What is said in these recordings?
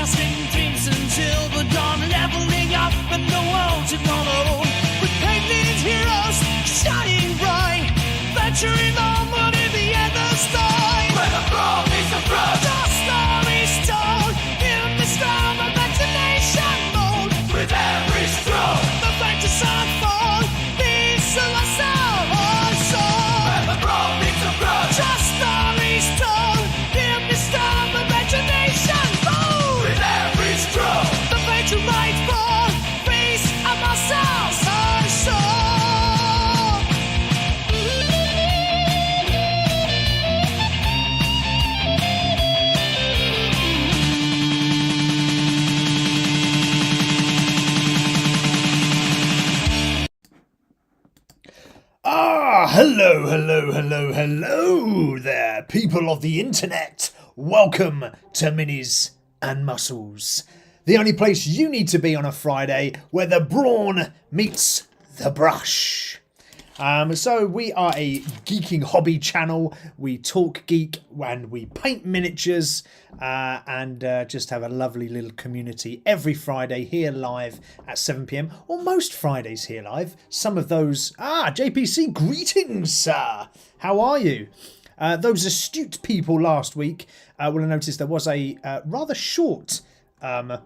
casting dreams until the dawn, leveling up and the world to follow. With painted heroes shining bright, venturing onward in the endless night. Where the brawn meets the brush, the story's told in the storm of imagination mode. With every stroke, the fantasy unfold, these are my soul. Where the brawn meets the brush, the story's told in the storm of imagination mode. With every stroke, the fate to fight for, face of my soul. Hello there, people of the internet. Welcome to Minis and Muscles, the only place you need to be on a Friday where the brawn meets the brush. So we are a geeking hobby channel. We talk geek and we paint miniatures and just have a lovely little community every Friday here live at 7 p.m. or most Fridays here live. Some of those... JPC, greetings, sir. How are you? Those astute people last week will have noticed there was a rather short video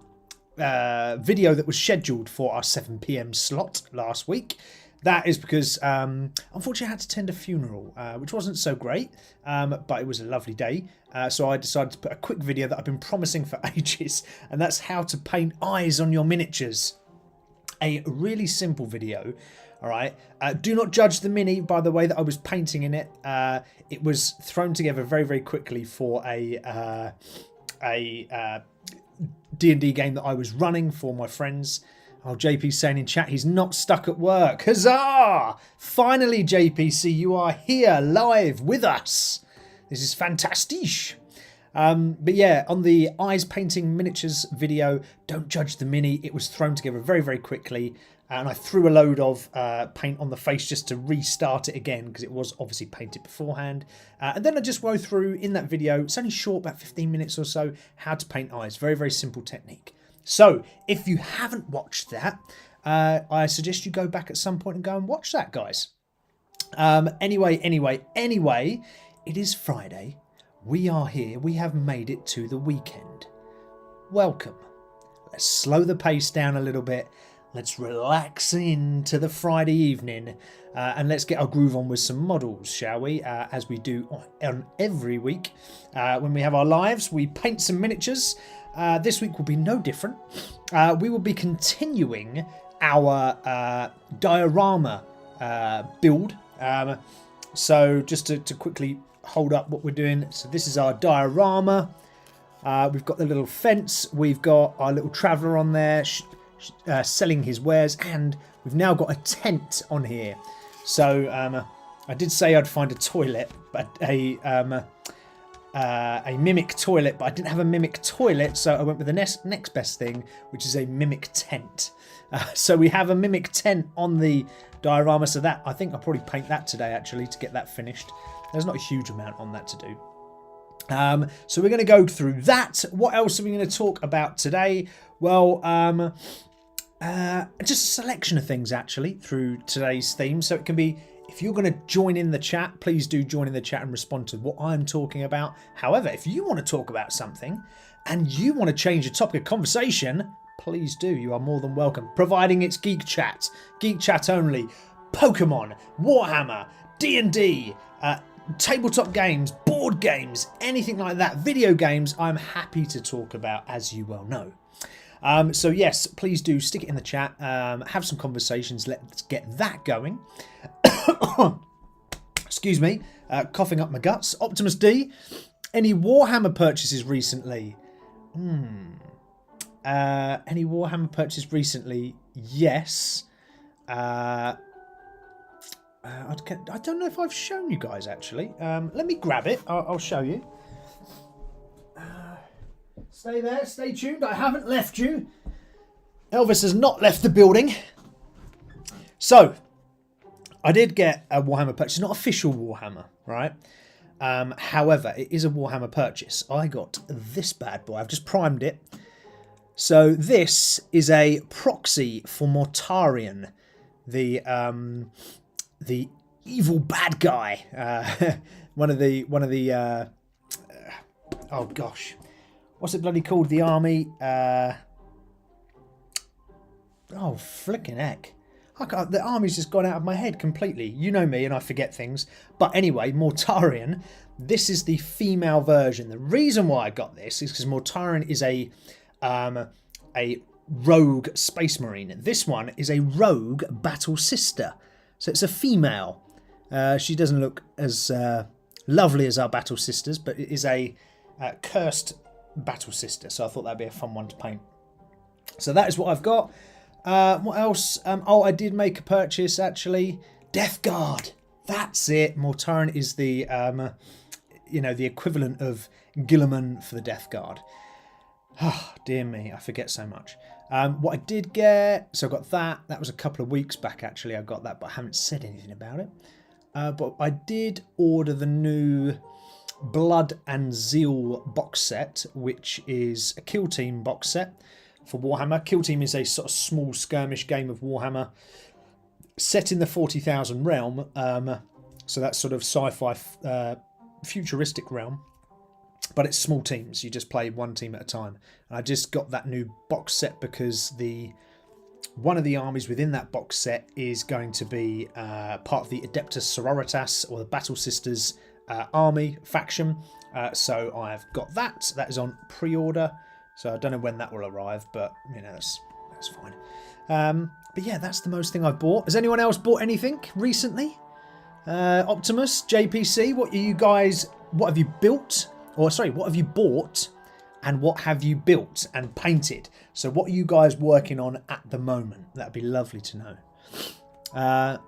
that was scheduled for our 7 p.m. slot last week. That is because, unfortunately, I had to attend a funeral, which wasn't so great, but it was a lovely day. So I decided to put a quick video that I've been promising for ages, and that's how to paint eyes on your miniatures. A really simple video, all right? Do not judge the mini by the way that I was painting in it. It was thrown together very, very quickly for a D&D game that I was running for my friends. Oh, JP's saying in chat he's not stuck at work. Huzzah! Finally, JPC, you are here live with us. This is fantastic. But yeah, on the eyes painting miniatures video, don't judge the mini. It was thrown together very, very quickly. And I threw a load of paint on the face just to restart it again because it was obviously painted beforehand. And then I just go through in that video, it's only short, about 15 minutes or so, how to paint eyes. Very, very simple technique. So, if you haven't watched that, I suggest you go back at some point and go and watch that, guys. Anyway, it is Friday. We are here. We have made it to the weekend. Welcome. Let's slow the pace down a little bit. Let's relax into the Friday evening and let's get our groove on with some models, shall we? As we do on every week. When we have our lives, we paint some miniatures. This week will be no different. We will be continuing our diorama build. So just to quickly hold up what we're doing. So this is our diorama. We've got the little fence. We've got our little traveller on there selling his wares. And we've now got a tent on here. So I did say I'd find a toilet, but a mimic toilet, but I didn't have a mimic toilet, so I went with the next best thing, which is a mimic tent. So we have a mimic tent on the diorama, so that I think I'll probably paint that today actually to get that finished. There's not a huge amount on that to do. So we're going to go through that. What else are we going to talk about today? Well, just a selection of things actually through today's theme, so it can be... If you're going to join in the chat, please do join in the chat and respond to what I'm talking about. However, if you want to talk about something and you want to change the topic of conversation, please do. You are more than welcome. Providing it's geek chat only, Pokemon, Warhammer, D&D, tabletop games, board games, anything like that, video games, I'm happy to talk about, as you well know. So yes, please do stick it in the chat, have some conversations, let's get that going. Excuse me, coughing up my guts. Optimus D, any Warhammer purchases recently? Any Warhammer purchases recently? Yes. I don't know if I've shown you guys actually. Let me grab it. I'll show you. Stay there, stay tuned. I haven't left you. Elvis has not left the building. So, I did get a Warhammer purchase, not official Warhammer, right? However, it is a Warhammer purchase. I got this bad boy. I've just primed it. So this is a proxy for Mortarion, the evil bad guy. one of the oh gosh, what's it bloody called? The army. Oh flicking heck! The army's just gone out of my head completely. You know me, and I forget things. But anyway, Mortarion. This is the female version. The reason why I got this is because Mortarion is a rogue space marine. This one is a rogue battle sister. So it's a female. She doesn't look as lovely as our battle sisters, but it is a cursed battle sister. So I thought that'd be a fun one to paint. So that is what I've got. What else? Oh, I did make a purchase actually. Death Guard. That's it. Mortarion is the the equivalent of Guilliman for the Death Guard. Oh, dear me, I forget so much. What I did get, so I got that. That was a couple of weeks back actually. I got that, but I haven't said anything about it. But I did order the new Blood and Zeal box set, which is a Kill Team box set for Warhammer. Kill Team is a sort of small skirmish game of Warhammer set in the 40,000 realm. So that's sort of sci-fi futuristic realm. But it's small teams. You just play one team at a time. And I just got that new box set because one of the armies within that box set is going to be part of the Adeptus Sororitas, or the Battle Sisters army faction. So I've got that. That is on pre-order. So I don't know when that will arrive, but that's fine. But yeah, that's the most thing I've bought. Has anyone else bought anything recently? Optimus, JPC, what have you built? Or sorry, what have you bought and what have you built and painted? So what are you guys working on at the moment? That'd be lovely to know.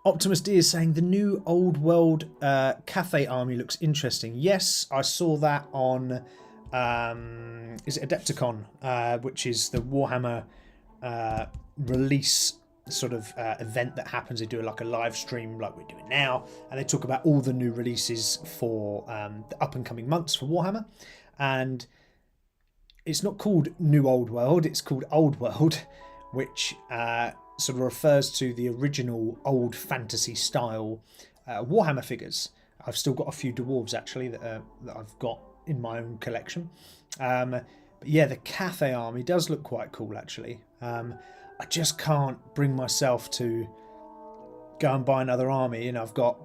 Optimus D is saying the new Old World Cathay army looks interesting. Yes, I saw that on is it Adepticon, which is the Warhammer release sort of event that happens. They do like a live stream like we're doing now, and they talk about all the new releases for the up and coming months for Warhammer. And it's not called New Old World, it's called Old World, which sort of refers to the original old fantasy style Warhammer figures. I've still got a few dwarves actually that I've got in my own collection. But yeah, the Cathay army does look quite cool actually. I just can't bring myself to go and buy another army. I've got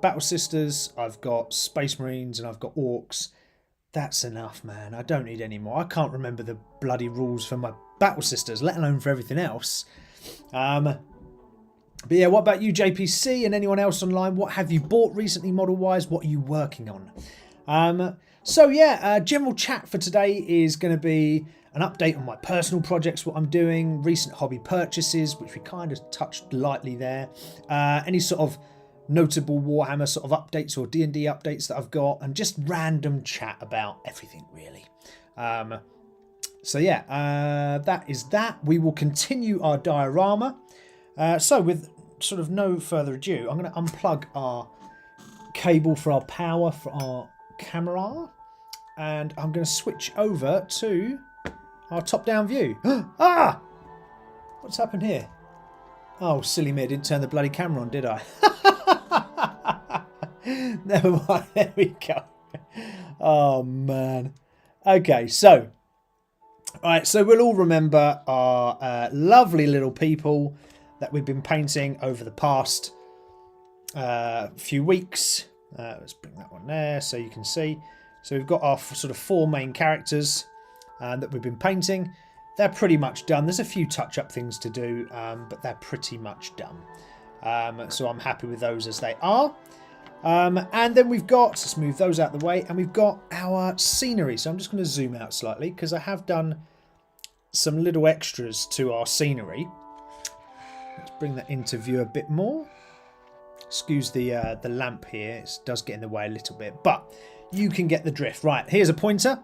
Battle Sisters, I've got Space Marines, and I've got Orcs. That's enough, man. I don't need any more. I can't remember the bloody rules for my Battle Sisters, let alone for everything else. But yeah, what about you, JPC, and anyone else online? What have you bought recently, model-wise? What are you working on? So yeah, general chat for today is going to be an update on my personal projects, what I'm doing, recent hobby purchases, which we kind of touched lightly there, any sort of notable Warhammer sort of updates or D&D updates that I've got, and just random chat about everything really. So yeah, that is that. We will continue our diorama. So with sort of no further ado, I'm going to unplug our cable for our power for our camera, and I'm going to switch over to our top-down view. Ah! What's happened here? Oh, silly me, I didn't turn the bloody camera on, did I? Never mind, there we go. Oh, man. Okay, so. Alright, so we'll all remember our lovely little people that we've been painting over the past few weeks. Let's bring that one there so you can see. So we've got our sort of four main characters that we've been painting. They're pretty much done. There's a few touch-up things to do, but they're pretty much done. So I'm happy with those as they are. And then we've got, let's move those out of the way, and we've got our scenery. So I'm just going to zoom out slightly because I have done some little extras to our scenery. Let's bring that into view a bit more. Excuse the lamp here, it does get in the way a little bit, but you can get the drift. Right, here's a pointer.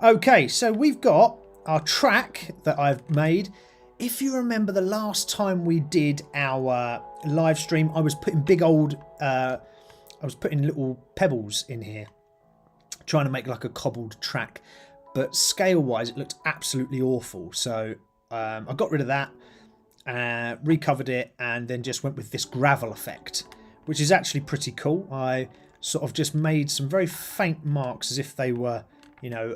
Okay, so we've got our track that I've made. If you remember the last time we did our live stream, I was putting little pebbles in here, trying to make like a cobbled track. but scale-wise, it looked absolutely awful. So I got rid of that, recovered it, and then just went with this gravel effect, which is actually pretty cool. I sort of just made some very faint marks as if they were, you know,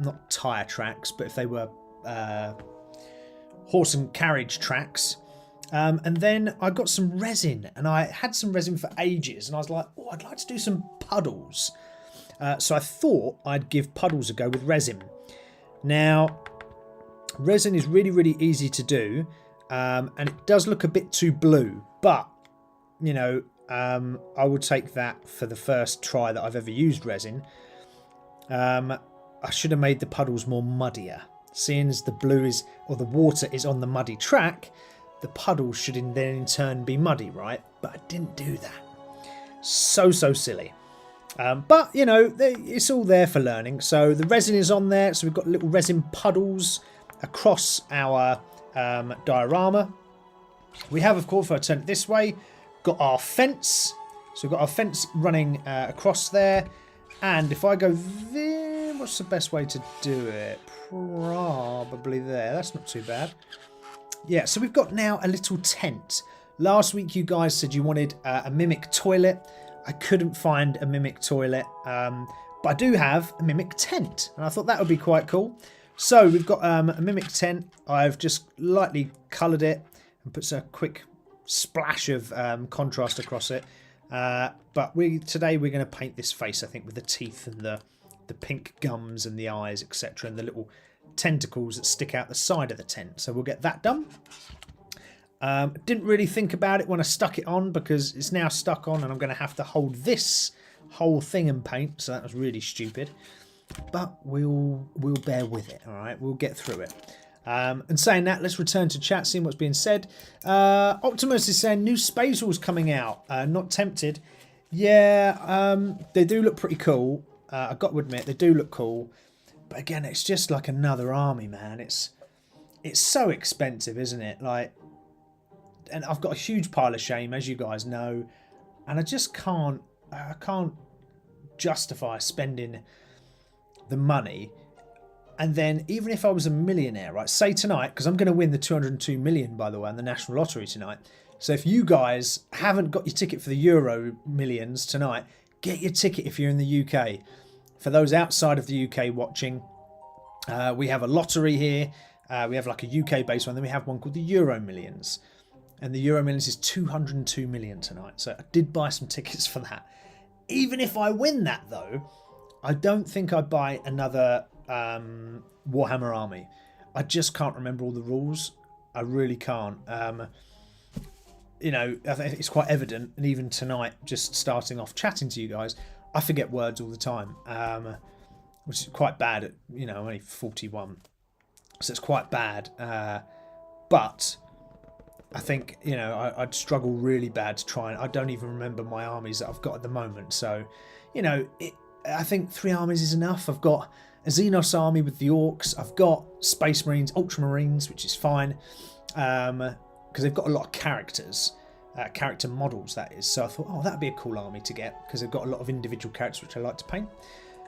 not tyre tracks, but if they were horse and carriage tracks. And then I got some resin, and I had some resin for ages, and I was like, oh, I'd like to do some puddles. So I thought I'd give puddles a go with resin. Now, resin is really, really easy to do, and it does look a bit too blue, but, you know, I will take that for the first try that I've ever used resin. I should have made the puddles more muddier. Seeing as the blue is, or the water is on the muddy track, the puddles should then in turn be muddy, right? But I didn't do that. So silly. But, you know, it's all there for learning. So the resin is on there. So we've got little resin puddles across our diorama. We have, of course, if I turn it this way, got our fence. So we've got our fence running across there. And if I go there, what's the best way to do it? Probably there. That's not too bad. Yeah, so we've got now a little tent. Last week you guys said you wanted a mimic toilet. I couldn't find a mimic toilet, but I do have a mimic tent, and I thought that would be quite cool. So we've got a mimic tent. I've just lightly coloured it and put a quick splash of contrast across it. But today we're going to paint this face, I think, with the teeth and the pink gums and the eyes, etc., and the little tentacles that stick out the side of the tent. So we'll get that done. Didn't really think about it when I stuck it on, because it's now stuck on and I'm going to have to hold this whole thing and paint. So that was really stupid, but we'll bear with it. All right, we'll get through it. And saying that, let's return to chat, seeing what's being said. Optimus is saying new Spatials coming out. Not tempted. Yeah, they do look pretty cool. I've got to admit, they do look cool. But again, it's just like another army, man. It's so expensive, isn't it? Like, and I've got a huge pile of shame, as you guys know, and I just can't justify spending the money. And then even if I was a millionaire, right, say tonight, because I'm going to win the 202 million, by the way, on the National Lottery tonight. So if you guys haven't got your ticket for the Euro Millions tonight, get your ticket if you're in the UK. For those outside of the UK watching, we have a lottery here. We have like a UK-based one. Then we have one called the Euro Millions. And the Euro Millions is 202 million tonight. So I did buy some tickets for that. Even if I win that, though, I don't think I'd buy another Warhammer army. I just can't remember all the rules. I really can't. You know, I think it's quite evident. And even tonight, just starting off chatting to you guys, I forget words all the time, which is quite bad. You know, I'm only 41, so it's quite bad. But I think, you know, I'd struggle really bad to try, and I don't even remember my armies that I've got at the moment. So, you know, I think 3 armies is enough. I've got a Xenos army with the Orcs. I've got Space Marines, Ultramarines, which is fine, because they've got a lot of characters. Character models, that is. So I thought, oh, that'd be a cool army to get, because they've got a lot of individual characters which I like to paint.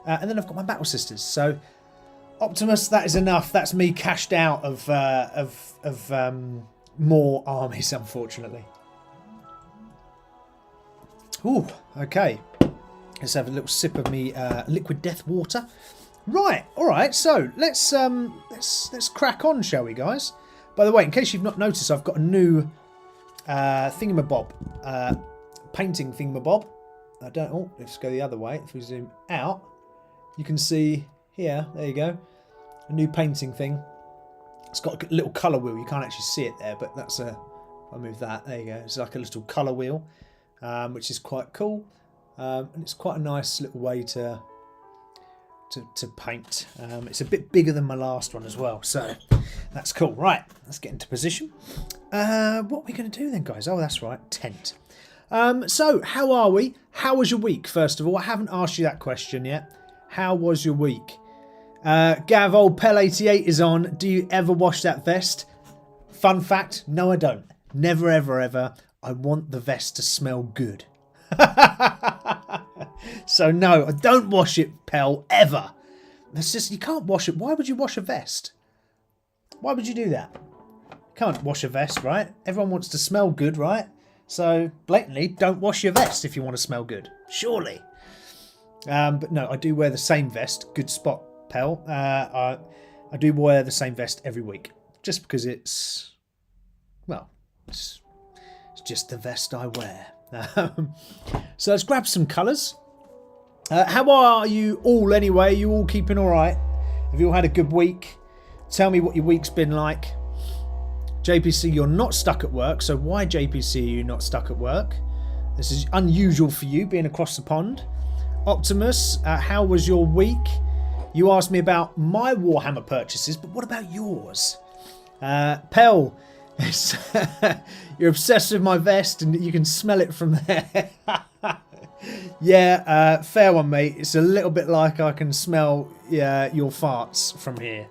And then I've got my Battle Sisters. So Optimus, that is enough. That's me cashed out of more armies, unfortunately. Ooh, okay. Let's have a little sip of me liquid death water. Right, all right. So let's crack on, shall we, guys? By the way, in case you've not noticed, I've got a new thingamabob, painting thingamabob. I don't. Oh, let's go the other way. If we zoom out, you can see here. There you go. A new painting thing. It's got a little colour wheel. You can't actually see it there, but that's a. I'll move that. There you go. It's like a little colour wheel, which is quite cool, and it's quite a nice little way to paint. It's a bit bigger than my last one as well, so that's cool. Right, let's get into position. What are we going to do then, guys? Oh, that's right, tent. So how are we? How was your week, first of all? I haven't asked you that question yet. How was your week? Gav, old Pel88 is on. Do you ever wash that vest? Fun fact, no, I don't. Never, ever, ever. I want the vest to smell good. So no, I don't wash it, Pel, ever. That's just, you can't wash it. Why would you wash a vest? Why would you do that? You can't wash a vest, right? Everyone wants to smell good, right? So, blatantly, don't wash your vest if you want to smell good. Surely. But no, I do wear the same vest. Good spot, pal. I do wear the same vest every week. Just because it's... Well, it's just the vest I wear. So let's grab some colours. How are you all anyway? Are you all keeping alright? Have you all had a good week? Tell me what your week's been like. JPC, you're not stuck at work. So why, JPC, are you not stuck at work? This is unusual for you, being across the pond. Optimus, how was your week? You asked me about my Warhammer purchases, but what about yours? Pell, you're obsessed with my vest and you can smell it from there. Yeah, fair one, mate. It's a little bit like I can smell your farts from here.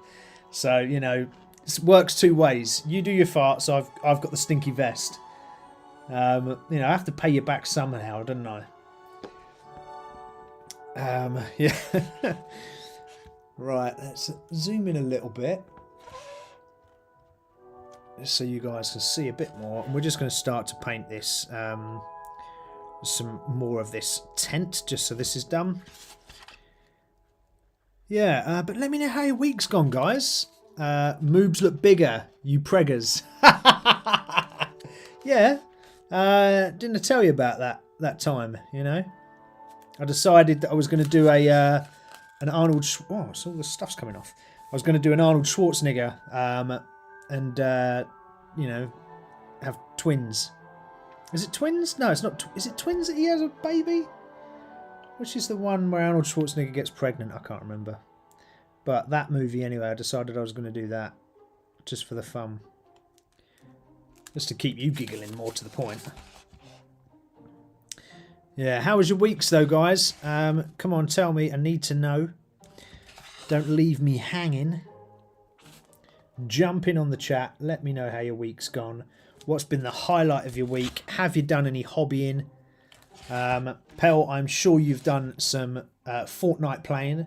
So, you know, it works two ways. You do your farts, I've got the stinky vest. You know, I have to pay you back somehow, don't I? Yeah. Right, let's zoom in a little bit. Just so you guys can see a bit more. And we're just going to start to paint this. Some more of this tent, just so this is done. Yeah, but let me know how your week's gone, guys. Moobs look bigger, you preggers. Yeah, didn't I tell you about that time, you know? I decided that I was going to do an Arnold... Oh, so all the stuff's coming off. I was going to do an Arnold Schwarzenegger and, you know, have twins. Is it twins? No, it's not. Is it twins that he has a baby? Which is the one where Arnold Schwarzenegger gets pregnant? I can't remember. But that movie, anyway, I decided I was going to do that. Just for the fun. Just to keep you giggling more to the point. Yeah, how was your weeks though, guys? Come on, tell me. I need to know. Don't leave me hanging. Jump in on the chat. Let me know how your week's gone. What's been the highlight of your week? Have you done any hobbying? Pell, I'm sure you've done some Fortnite playing.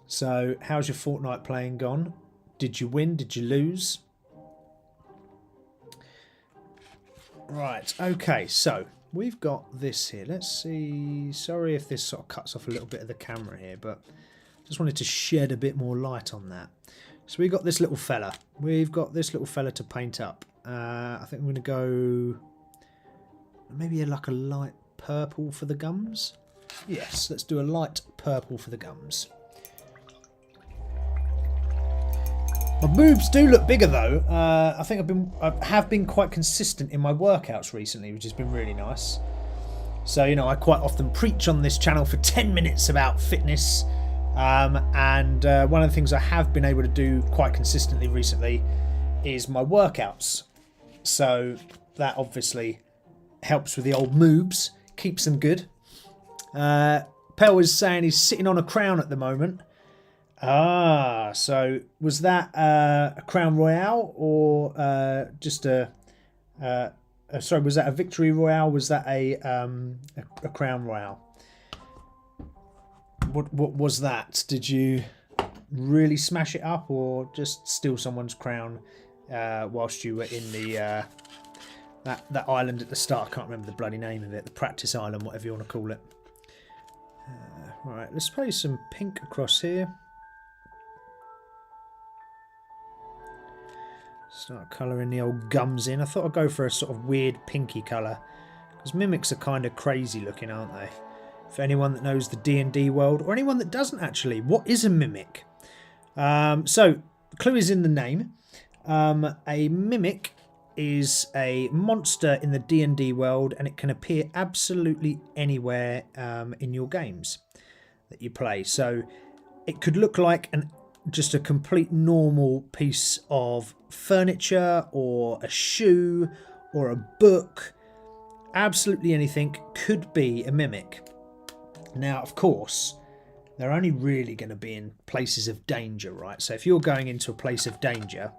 So, how's your Fortnite playing gone? Did you win? Did you lose? Right, okay, so we've got this here. Let's see. Sorry if this sort of cuts off a little bit of the camera here, but just wanted to shed a bit more light on that. So we've got this little fella. We've got this little fella to paint up. I think I'm going to go maybe like a light purple for the gums. Yes, let's do a light purple for the gums. My boobs do look bigger though. I think I have been quite consistent in my workouts recently, which has been really nice. So, you know, I quite often preach on this channel for 10 minutes about fitness. And one of the things I have been able to do quite consistently recently is my workouts. So that obviously helps with the old moobs, keeps them good. Pell is saying he's sitting on a crown at the moment. Ah, so was that a Crown Royale or just a... sorry, was that a Victory Royale? Was that a Crown Royale? What was that? Did you really smash it up or just steal someone's crown whilst you were in the that island at the start? I can't remember the bloody name of it. The practice island, whatever you want to call it. Right, let's spray some pink across here. Start colouring the old gums in. I thought I'd go for a sort of weird pinky colour because mimics are kind of crazy looking, aren't they? For anyone that knows the D&D world, or anyone that doesn't actually, what is a mimic? So, the clue is in the name. A mimic is a monster in the D&D world, and it can appear absolutely anywhere in your games that you play. So, it could look like just a complete normal piece of furniture, or a shoe, or a book. Absolutely anything could be a mimic. Now, of course, they're only really going to be in places of danger, right? So if you're going into a place of danger,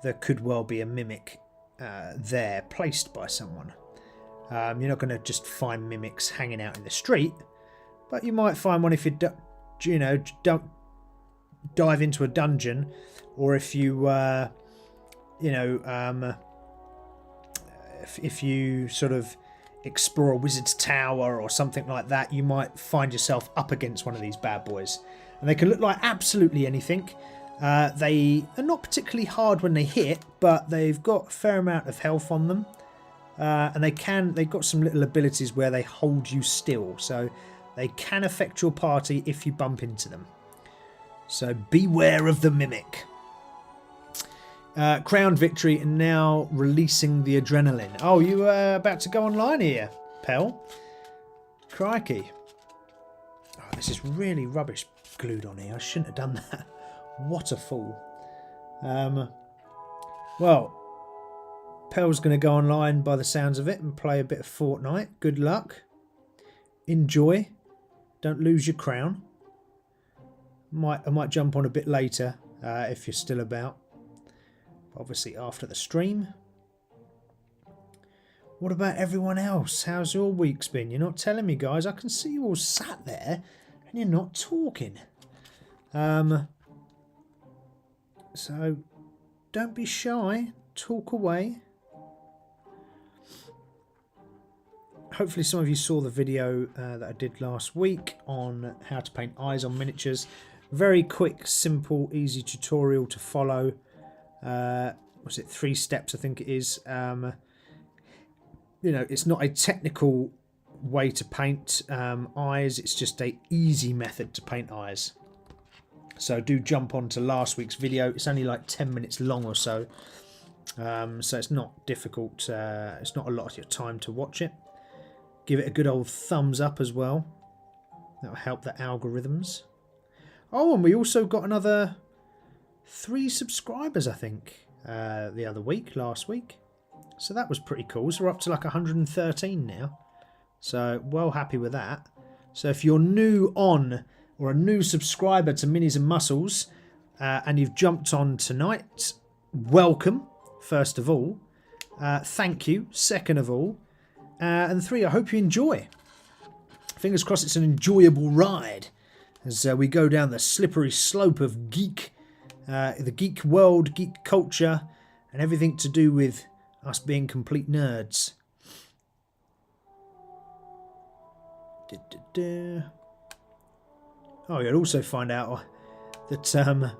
there could well be a mimic there placed by someone. You're not going to just find mimics hanging out in the street, but you might find one if you're you know, don't dive into a dungeon, or if you you know, if you sort of explore a wizard's tower or something like that, you might find yourself up against one of these bad boys, and they can look like absolutely anything. They are not particularly hard when they hit, but they've got a fair amount of health on them, and they've got some little abilities where they hold you still, so they can affect your party if you bump into them. So beware of the mimic. Crowned victory and now releasing the adrenaline. Oh, you were about to go online here, Pell. Crikey. Oh, this is really rubbish glued on here. I shouldn't have done that. What a fool. Well, Pell's going to go online by the sounds of it and play a bit of Fortnite. Good luck. Enjoy. Don't lose your crown. I might jump on a bit later if you're still about. Obviously after the stream. What about everyone else? How's your week's been? You're not telling me, guys. I can see you all sat there and you're not talking. So don't be shy. Talk away. Hopefully some of you saw the video that I did last week on how to paint eyes on miniatures. Very quick, simple, easy tutorial to follow. Was it 3 steps? I think it is. You know, it's not a technical way to paint eyes. It's just a easy method to paint eyes. So do jump onto last week's video. It's only like 10 minutes long or so. So it's not difficult. It's not a lot of your time to watch it. Give it a good old thumbs up as well. That'll help the algorithms. Oh, and we also got another 3 subscribers, I think, the other week, last week. So that was pretty cool. So we're up to like 113 now. So well happy with that. So if you're new on or a new subscriber to Minis-N-Muscles and you've jumped on tonight, welcome, first of all. Thank you, second of all. And 3, I hope you enjoy. Fingers crossed it's an enjoyable ride as we go down the slippery slope of geek. The geek world, geek culture, and everything to do with us being complete nerds. Oh, you'll also find out that I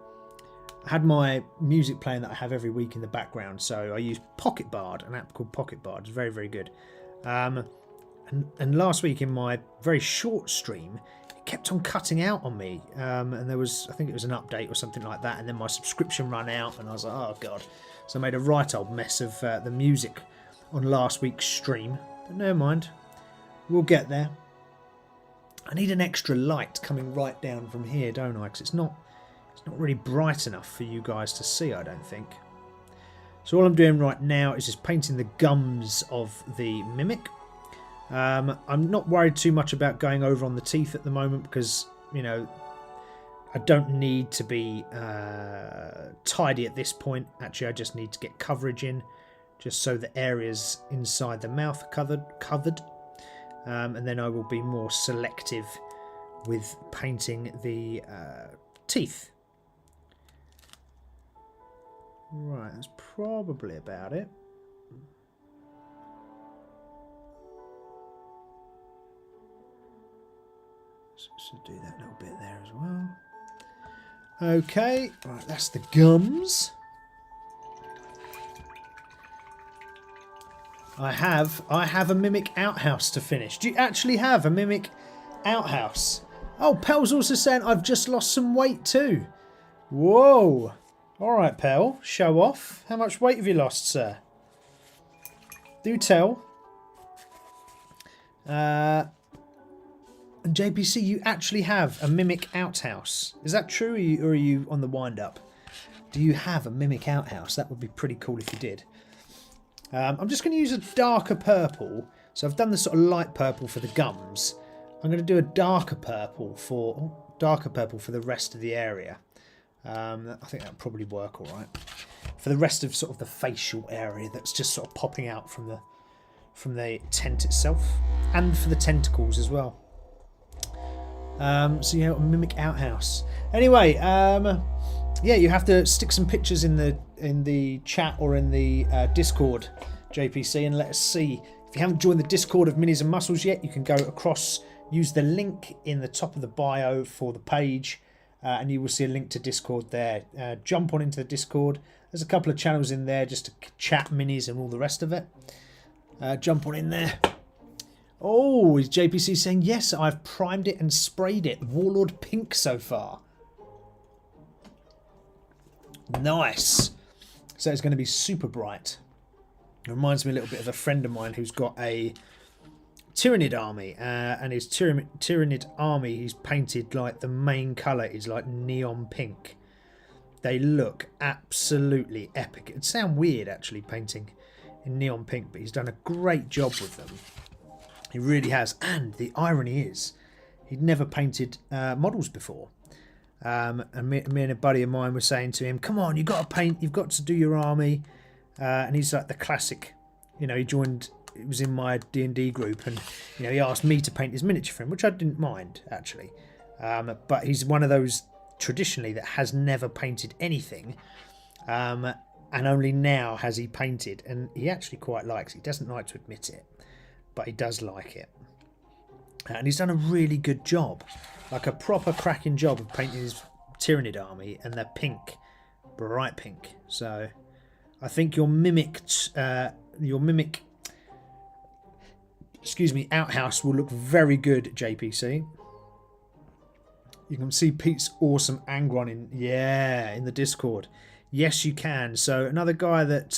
had my music playing that I have every week in the background. So I use Pocket Bard, an app called Pocket Bard. It's very, very good. And last week in my very short stream, kept on cutting out on me, and there was, I think it was an update or something like that, and then my subscription ran out and I was like, oh god. So I made a right old mess of the music on last week's stream, but never mind, we'll get there. I need an extra light coming right down from here, don't I? Because it's not really bright enough for you guys to see, I don't think. So all I'm doing right now is just painting the gums of the mimic. I'm not worried too much about going over on the teeth at the moment because, you know, I don't need to be tidy at this point. Actually, I just need to get coverage in just so the areas inside the mouth are covered. And then I will be more selective with painting the teeth. Right, that's probably about it. So do that little bit there as well. Okay, right, that's the gums. I have a mimic outhouse to finish. Do you actually have a mimic outhouse? Oh, Pell's also saying I've just lost some weight too. Whoa. Alright, Pell, show off. How much weight have you lost, sir? Do tell. And JPC, you actually have a mimic outhouse. Is that true, or are you on the wind-up? Do you have a mimic outhouse? That would be pretty cool if you did. I'm just going to use a darker purple. So I've done the sort of light purple for the gums. I'm going to do a darker purple for the rest of the area. I think that'll probably work all right. For the rest of sort of the facial area that's just sort of popping out from the tent itself, and for the tentacles as well. So yeah, mimic outhouse. Anyway, yeah, you have to stick some pictures in the chat or in the Discord, JPC, and let us see. If you haven't joined the Discord of Minis and Muscles yet, you can go across, use the link in the top of the bio for the page, and you will see a link to Discord there. Jump on into the Discord. There's a couple of channels in there just to chat minis and all the rest of it. Jump on in there. Oh, is JPC saying, yes, I've primed it and sprayed it. Warlord pink so far. Nice. So it's going to be super bright. It reminds me a little bit of a friend of mine who's got a Tyrannid army. And his Tyrannid army, he's painted like the main colour is like neon pink. They look absolutely epic. It'd sound weird actually painting in neon pink, but he's done a great job with them. He really has. And the irony is, he'd never painted models before. And me and a buddy of mine were saying to him, come on, you've got to paint, you've got to do your army. And he's like the classic, you know, he was in my D&D group, and, you know, he asked me to paint his miniature for him, which I didn't mind, actually. But he's one of those, traditionally, that has never painted anything. And only now has he painted. And he actually quite likes it. He doesn't like to admit it, but he does like it. And he's done a really good job. Like a proper cracking job of painting his Tyrannid army, and they're pink. Bright pink. So I think your mimic outhouse will look very good, JPC. You can see Pete's awesome Angron in the Discord. Yes, you can. So another guy that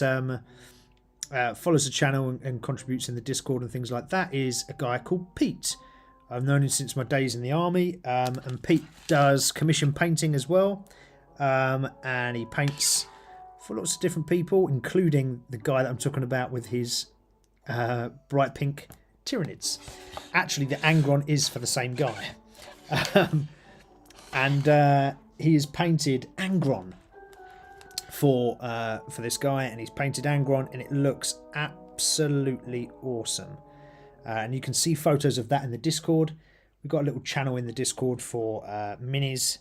follows the channel and contributes in the Discord and things like that is a guy called Pete. I've known him since my days in the army, and Pete does commission painting as well, and he paints for lots of different people, including the guy that I'm talking about with his bright pink Tyrannids. Actually, the Angron is for the same guy, and he has painted Angron for this guy, and he's painted Angron, and it looks absolutely awesome. And you can see photos of that in the Discord. We've got a little channel in the Discord for minis.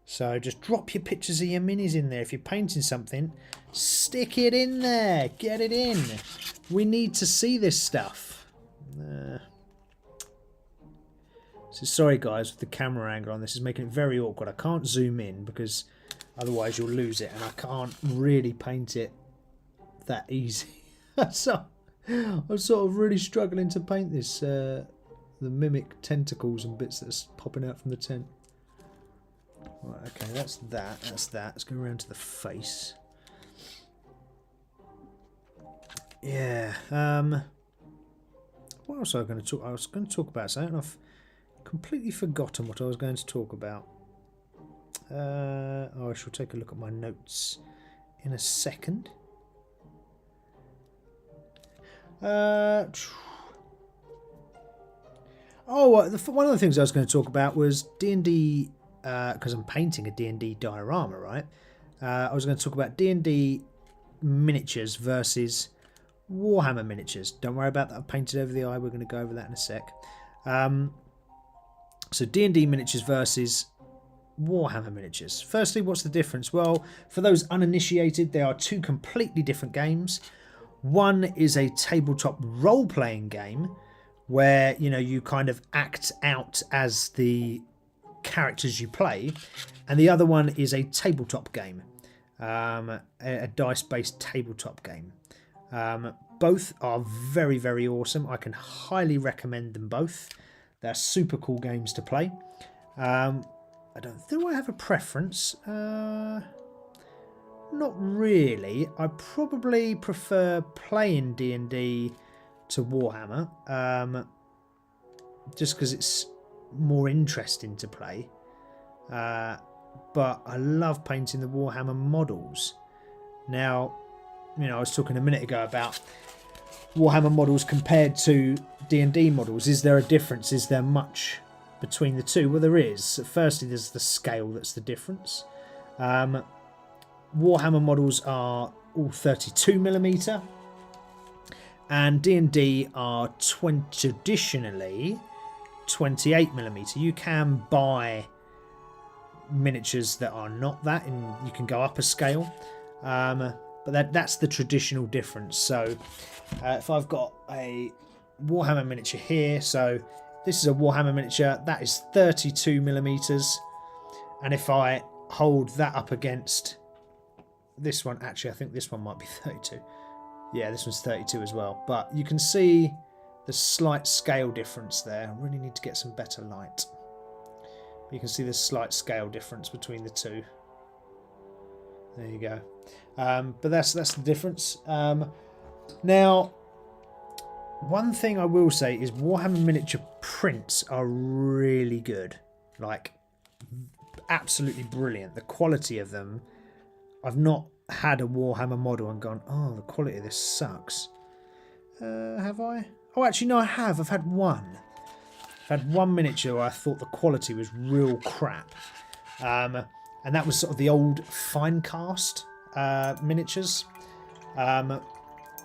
So just drop your pictures of your minis in there. If you're painting something, stick it in there. Get it in. We need to see this stuff. So sorry guys with the camera angle on this is making it very awkward. I can't zoom in because otherwise you'll lose it, and I can't really paint it that easy. So I'm sort of really struggling to paint this, the mimic tentacles and bits that's popping out from the tent. Right, okay, that's that. Let's go around to the face. Yeah. What else was I going to talk? I was going to talk about something, and I've completely forgotten what I was going to talk about. I shall take a look at my notes in a second. One of the things I was going to talk about was D&D, because I'm painting a D&D diorama, right? I was going to talk about D&D miniatures versus Warhammer miniatures. Don't worry about that, I've painted over the eye, we're going to go over that in a sec. So D&D miniatures versus Warhammer miniatures. Firstly, what's the difference? Well, for those uninitiated, they are two completely different games. One is a tabletop role-playing game where, you know, you kind of act out as the characters you play, and the other one is a tabletop game, a dice-based tabletop game. Both are very, very awesome. I can highly recommend them both. They're super cool games to play. Do I have a preference? Not really. I probably prefer playing D&D to Warhammer, just because it's more interesting to play. But I love painting the Warhammer models. Now, you know, I was talking a minute ago about Warhammer models compared to D&D models. Is there a difference? Is there much between the two? Well, there is. Firstly, there's the scale that's the difference. Warhammer models are all 32mm, and D&D are traditionally 28mm. You can buy miniatures that are not that, and you can go up a scale, but that's the traditional difference. So if I've got a Warhammer miniature here, so this is a Warhammer miniature, that is 32mm, and if I hold that up against this one, actually I think this one might be 32. Yeah, this one's 32 as well, but you can see the slight scale difference there. I really need to get some better light. You can see the slight scale difference between the two. There you go. But that's the difference. Now, one thing I will say is Warhammer miniature prints are really good. Like, absolutely brilliant. The quality of them. I've not had a Warhammer model and gone, oh, the quality of this sucks. Have I? Oh, actually, no, I have. I've had one. I've had one miniature where I thought the quality was real crap. And that was sort of the old Finecast miniatures,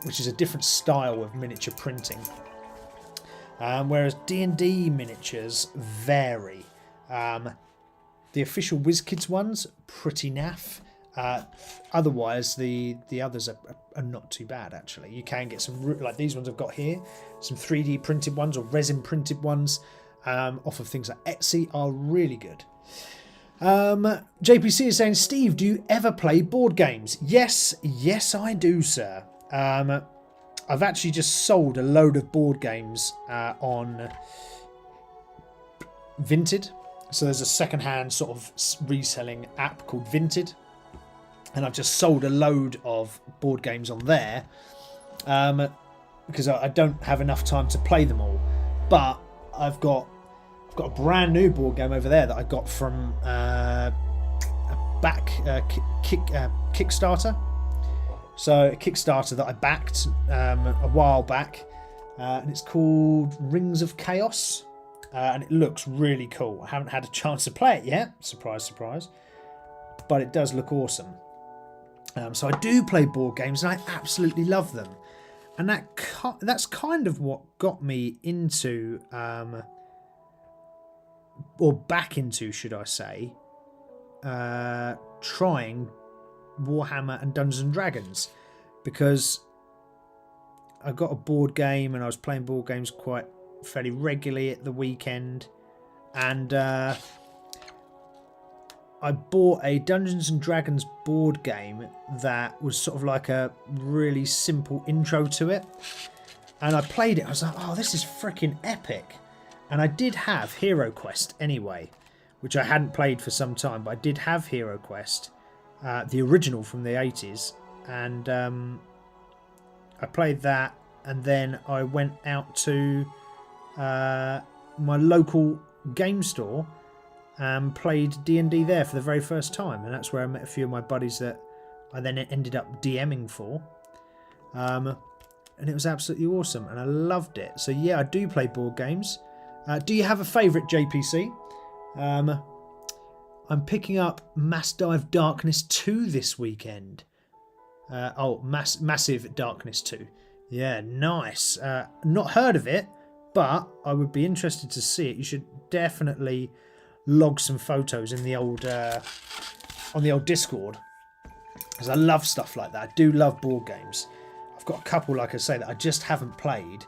which is a different style of miniature printing. Whereas D&D miniatures vary. The official WizKids ones, pretty naff. Otherwise, the others are not too bad, actually. You can get some, like these ones I've got here, some 3D printed ones or resin printed ones off of things like Etsy are really good. JPC is saying, Steve, do you ever play board games? Yes, I do, sir. I've actually just sold a load of board games on Vinted. So there's a second-hand sort of reselling app called Vinted. And I've just sold a load of board games on there because I don't have enough time to play them all. But I've got a brand new board game over there that I got from a Kickstarter. So a Kickstarter that I backed a while back, and it's called Rings of Chaos, and it looks really cool. I haven't had a chance to play it yet. Surprise, surprise. But it does look awesome. So I do play board games and I absolutely love them, and that's kind of what got me into, or back into, should I say, trying Warhammer and Dungeons and Dragons, because I got a board game and I was playing board games quite fairly regularly at the weekend, and I bought a Dungeons and Dragons board game that was sort of like a really simple intro to it. And I played it. I was like, oh, this is freaking epic. And I did have Hero Quest anyway, which I hadn't played for some time, but I did have Hero Quest, the original from the 80s. And I played that, and then I went out to my local game store and played D&D there for the very first time, and that's where I met a few of my buddies that I then ended up DMing for, and it was absolutely awesome and I loved it. So yeah, I do play board games. Do you have a favourite, JPC? I'm picking up Mass Dive Darkness 2 this weekend. Massive Darkness 2. Yeah, nice. Not heard of it, but I would be interested to see it. You should definitely log some photos in the old on the old Discord, because I love stuff like that. I do love board games. I've got a couple, like I say, that I just haven't played.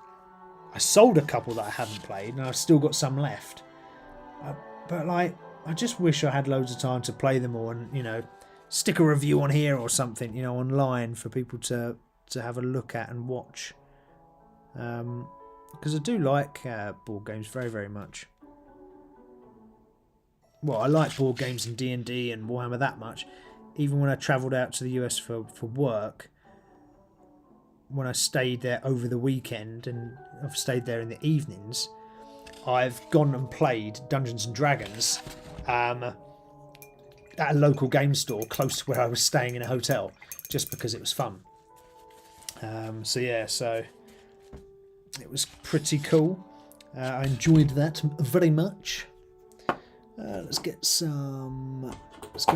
I sold a couple that I haven't played, and I've still got some left. But like, I just wish I had loads of time to play them all, and stick a review on here or something, online for people to have a look at and watch. Because I do like board games very, very much. Well, I like board games and D&D and Warhammer that much. Even when I travelled out to the US for work, when I stayed there over the weekend, and I've stayed there in the evenings, I've gone and played Dungeons and Dragons at a local game store close to where I was staying in a hotel, just because it was fun. So it was pretty cool. I enjoyed that very much. Let's go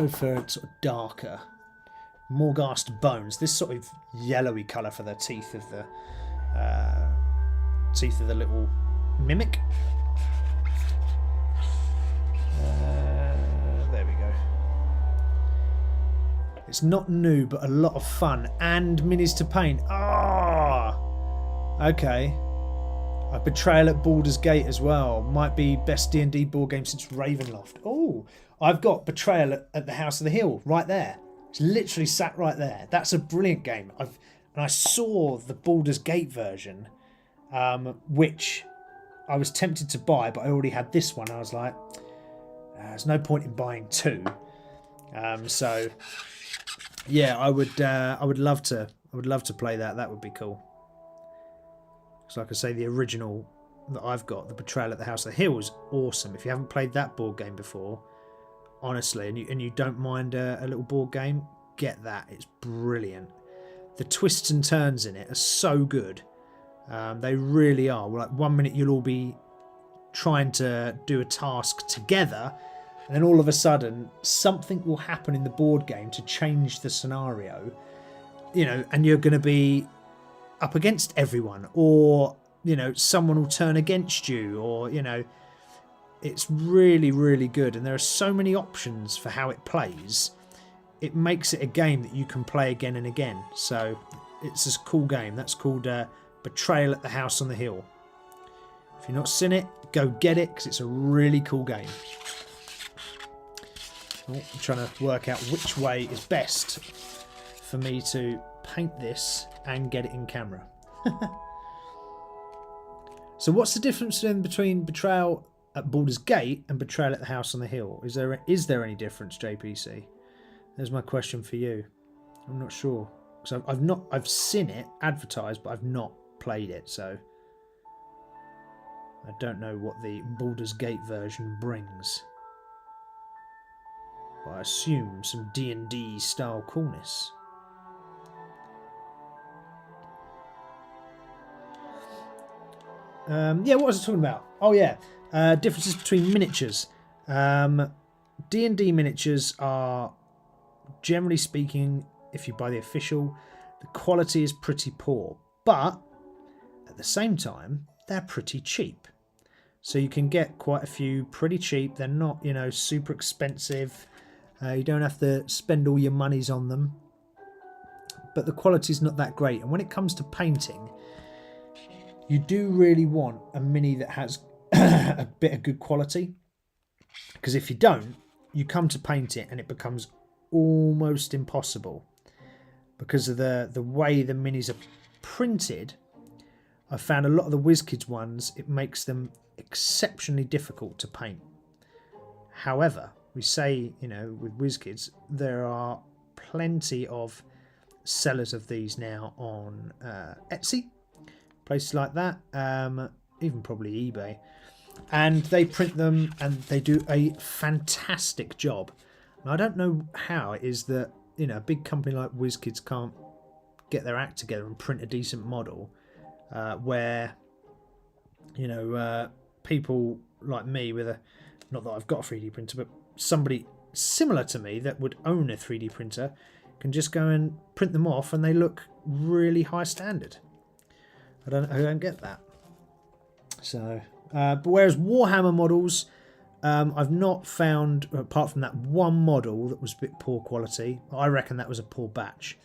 for sort of darker Morghast Bones. This sort of yellowy colour for the teeth of the little mimic. It's not new, but a lot of fun. And minis to paint. Ah! Okay. A Betrayal at Baldur's Gate as well. Might be best D&D board game since Ravenloft. Oh, I've got Betrayal at the House of the Hill right there. It's literally sat right there. That's a brilliant game. And I saw the Baldur's Gate version, which I was tempted to buy, but I already had this one. I was like, there's no point in buying two. So yeah, I would love to play that. That would be cool. So like I say, the original that I've got, the Betrayal at the House of the Hill, is awesome. If you haven't played that board game before, honestly, and you don't mind a little board game, get that. It's brilliant. The twists and turns in it are so good. They really are. Like 1 minute you'll all be trying to do a task together, and then all of a sudden something will happen in the board game to change the scenario, and you're going to be up against everyone, or someone will turn against you, or it's really, really good. And there are so many options for how it plays. It makes it a game that you can play again and again. So it's a cool game. That's called Betrayal at the House on the Hill. If you've not seen it, go get it, because it's a really cool game. I'm trying to work out which way is best for me to paint this and get it in camera. So what's the difference then between Betrayal at Baldur's Gate and Betrayal at the House on the Hill? Is there any difference, JPC? There's my question for you. I'm not sure, because I've seen it advertised, but I've not played it, so I don't know what the Baldur's Gate version brings. But I assume some D&D style coolness. Yeah, what was I talking about? Oh yeah, differences between miniatures. D&D miniatures are, generally speaking, if you buy the official, the quality is pretty poor, but at the same time they're pretty cheap. So you can get quite a few pretty cheap. They're not, super expensive. You don't have to spend all your monies on them, but the quality's not that great. And when it comes to painting, you do really want a mini that has a bit of good quality, because if you don't, you come to paint it and it becomes almost impossible because of the way the minis are printed. I found a lot of the WizKids ones, it makes them exceptionally difficult to paint. However, we say, with WizKids, there are plenty of sellers of these now on Etsy, places like that, even probably eBay, and they print them and they do a fantastic job. And I don't know how it is that a big company like WizKids can't get their act together and print a decent model, where people like me with not that I've got a 3D printer, but somebody similar to me that would own a 3D printer can just go and print them off and they look really high standard. I don't get that. So, but whereas Warhammer models, I've not found, apart from that one model that was a bit poor quality, I reckon that was a poor batch.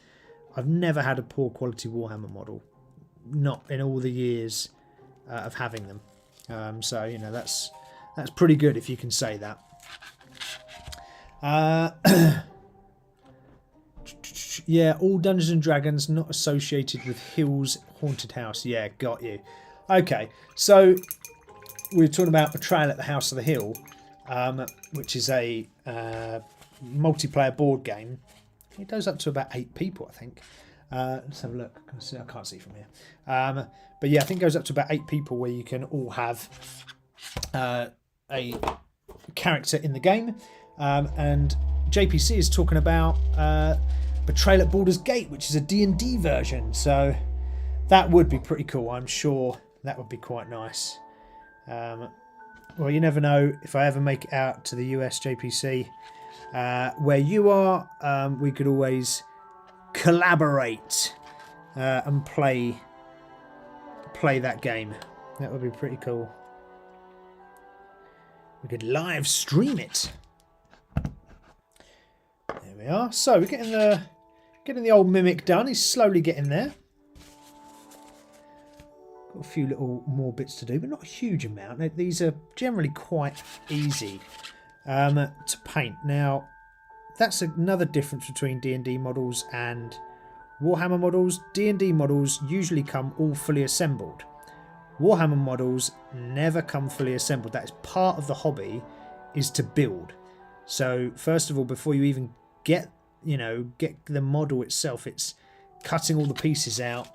I've never had a poor quality Warhammer model, not in all the years of having them. So that's pretty good if you can say that. Yeah, all Dungeons and Dragons not associated with Hill's Haunted House. Yeah, got you. Okay, so we were talking about Betrayal at the House of the Hill, which is a multiplayer board game. It goes up to about 8 people, I think. Let's have a look. I can't see from here. But yeah, I think it goes up to about 8 people where you can all have a character in the game. And JPC is talking about Betrayal at Baldur's Gate, which is a D&D version. So that would be pretty cool. I'm sure that would be quite nice. Well, you never know if I ever make it out to the US, JPC, where you are. We could always collaborate and play that game. That would be pretty cool. We could live stream it. There we are. So we're getting the old mimic done. He's slowly getting there. Got a few little more bits to do, but not a huge amount. These are generally quite easy to paint. Now, that's another difference between D&D models and Warhammer models. D&D models usually come all fully assembled. Warhammer models never come fully assembled. That is part of the hobby, is to build. So first of all, before you even get the model itself, it's cutting all the pieces out,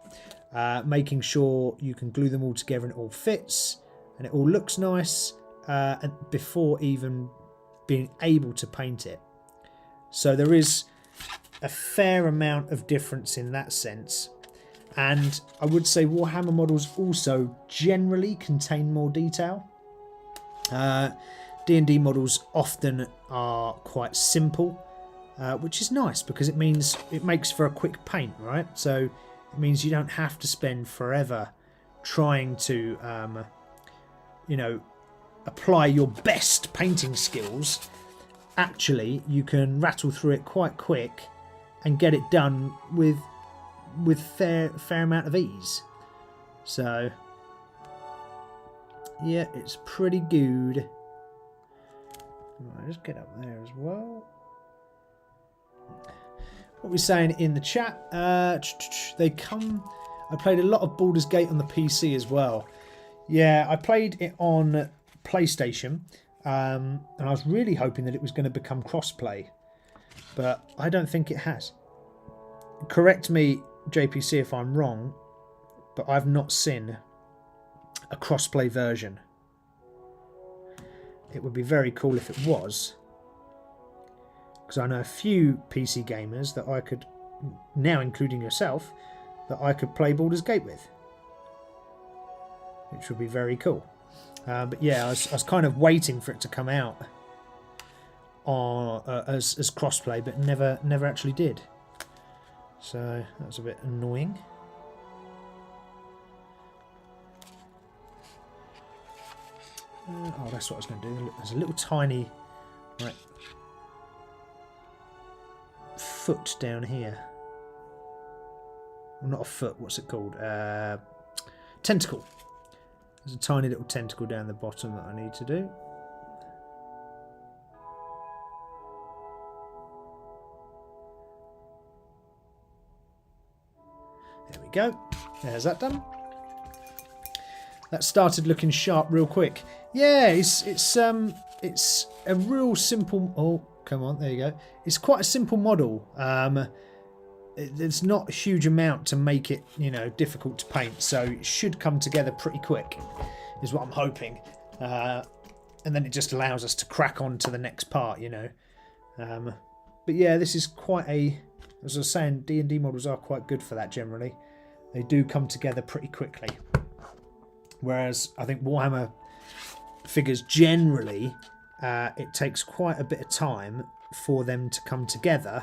making sure you can glue them all together and it all fits and it all looks nice, and before even being able to paint it. So there is a fair amount of difference in that sense. And I would say Warhammer models also generally contain more detail. D&D models often are quite simple, which is nice because it means it makes for a quick paint, right? So it means you don't have to spend forever trying to, apply your best painting skills. Actually, you can rattle through it quite quick and get it done with fair amount of ease. So yeah, it's pretty good. Right, just get up there as well. What we're saying in the chat, they come. I played a lot of Baldur's Gate on the PC as well. Yeah, I played it on PlayStation, and I was really hoping that it was going to become crossplay, but I don't think it has. Correct me, JPC, if I'm wrong, but I've not seen a crossplay version. It would be very cool if it was, because I know a few PC gamers that I could, now including yourself, that I could play Baldur's Gate with, which would be very cool. But yeah, I was kind of waiting for it to come out as crossplay, but never actually did. So that was a bit annoying. Oh, that's what I was going to do. There's a little tiny foot down here. Well, not a foot. What's it called? Tentacle. There's a tiny little tentacle down the bottom that I need to do. There we go. There's that done. That started looking sharp real quick. Yeah, it's a real simple. Oh, come on, there you go. It's quite a simple model. There's not a huge amount to make it, difficult to paint, so it should come together pretty quick, is what I'm hoping. And then it just allows us to crack on to the next part, But yeah, this is quite a, as I was saying, D&D models are quite good for that generally. They do come together pretty quickly. Whereas I think Warhammer figures generally, it takes quite a bit of time for them to come together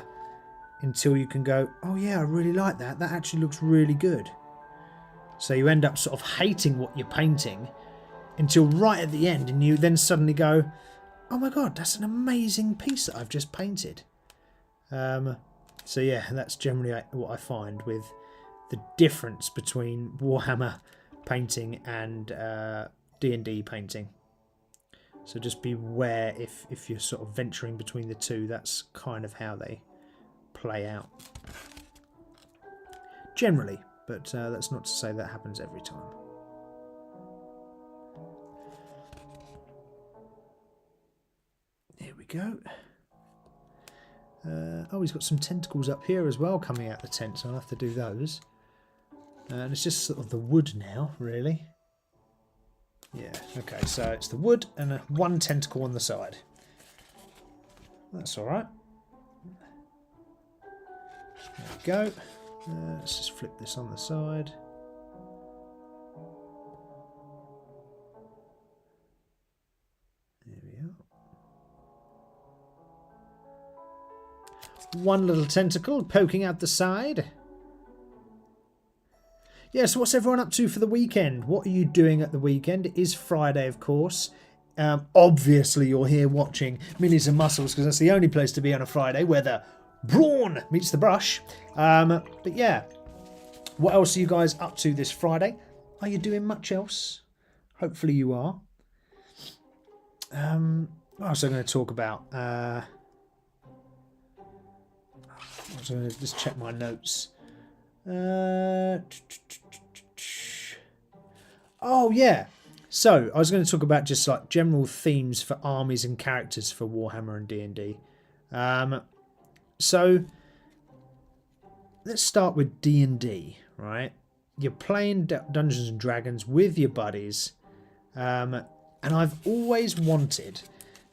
until you can go, oh yeah, I really like that. That actually looks really good. So you end up sort of hating what you're painting until right at the end, and you then suddenly go, oh my god, that's an amazing piece that I've just painted. So yeah, that's generally what I find with the difference between Warhammer painting and D&D painting. So just beware if you're sort of venturing between the two. That's kind of how they play out generally, but that's not to say that happens every time. Here we go. Oh, he's got some tentacles up here as well coming out the tent, so I'll have to do those. And it's just sort of the wood now, really. Yeah, okay, so it's the wood and one tentacle on the side. That's alright. There we go. Let's just flip this on the side. There we are. One little tentacle poking out the side. Yeah, so what's everyone up to for the weekend? What are you doing at the weekend? It is Friday, of course. Obviously, you're here watching Minis and Muscles because that's the only place to be on a Friday where the brawn meets the brush. But yeah, what else are you guys up to this Friday? Are you doing much else? Hopefully you are. What else am I going to talk about? I was going to just check my notes. Oh yeah. So I was going to talk about just like general themes for armies and characters for Warhammer and D&D. So let's start with D&D, right? You're playing Dungeons and Dragons with your buddies, and I've always wanted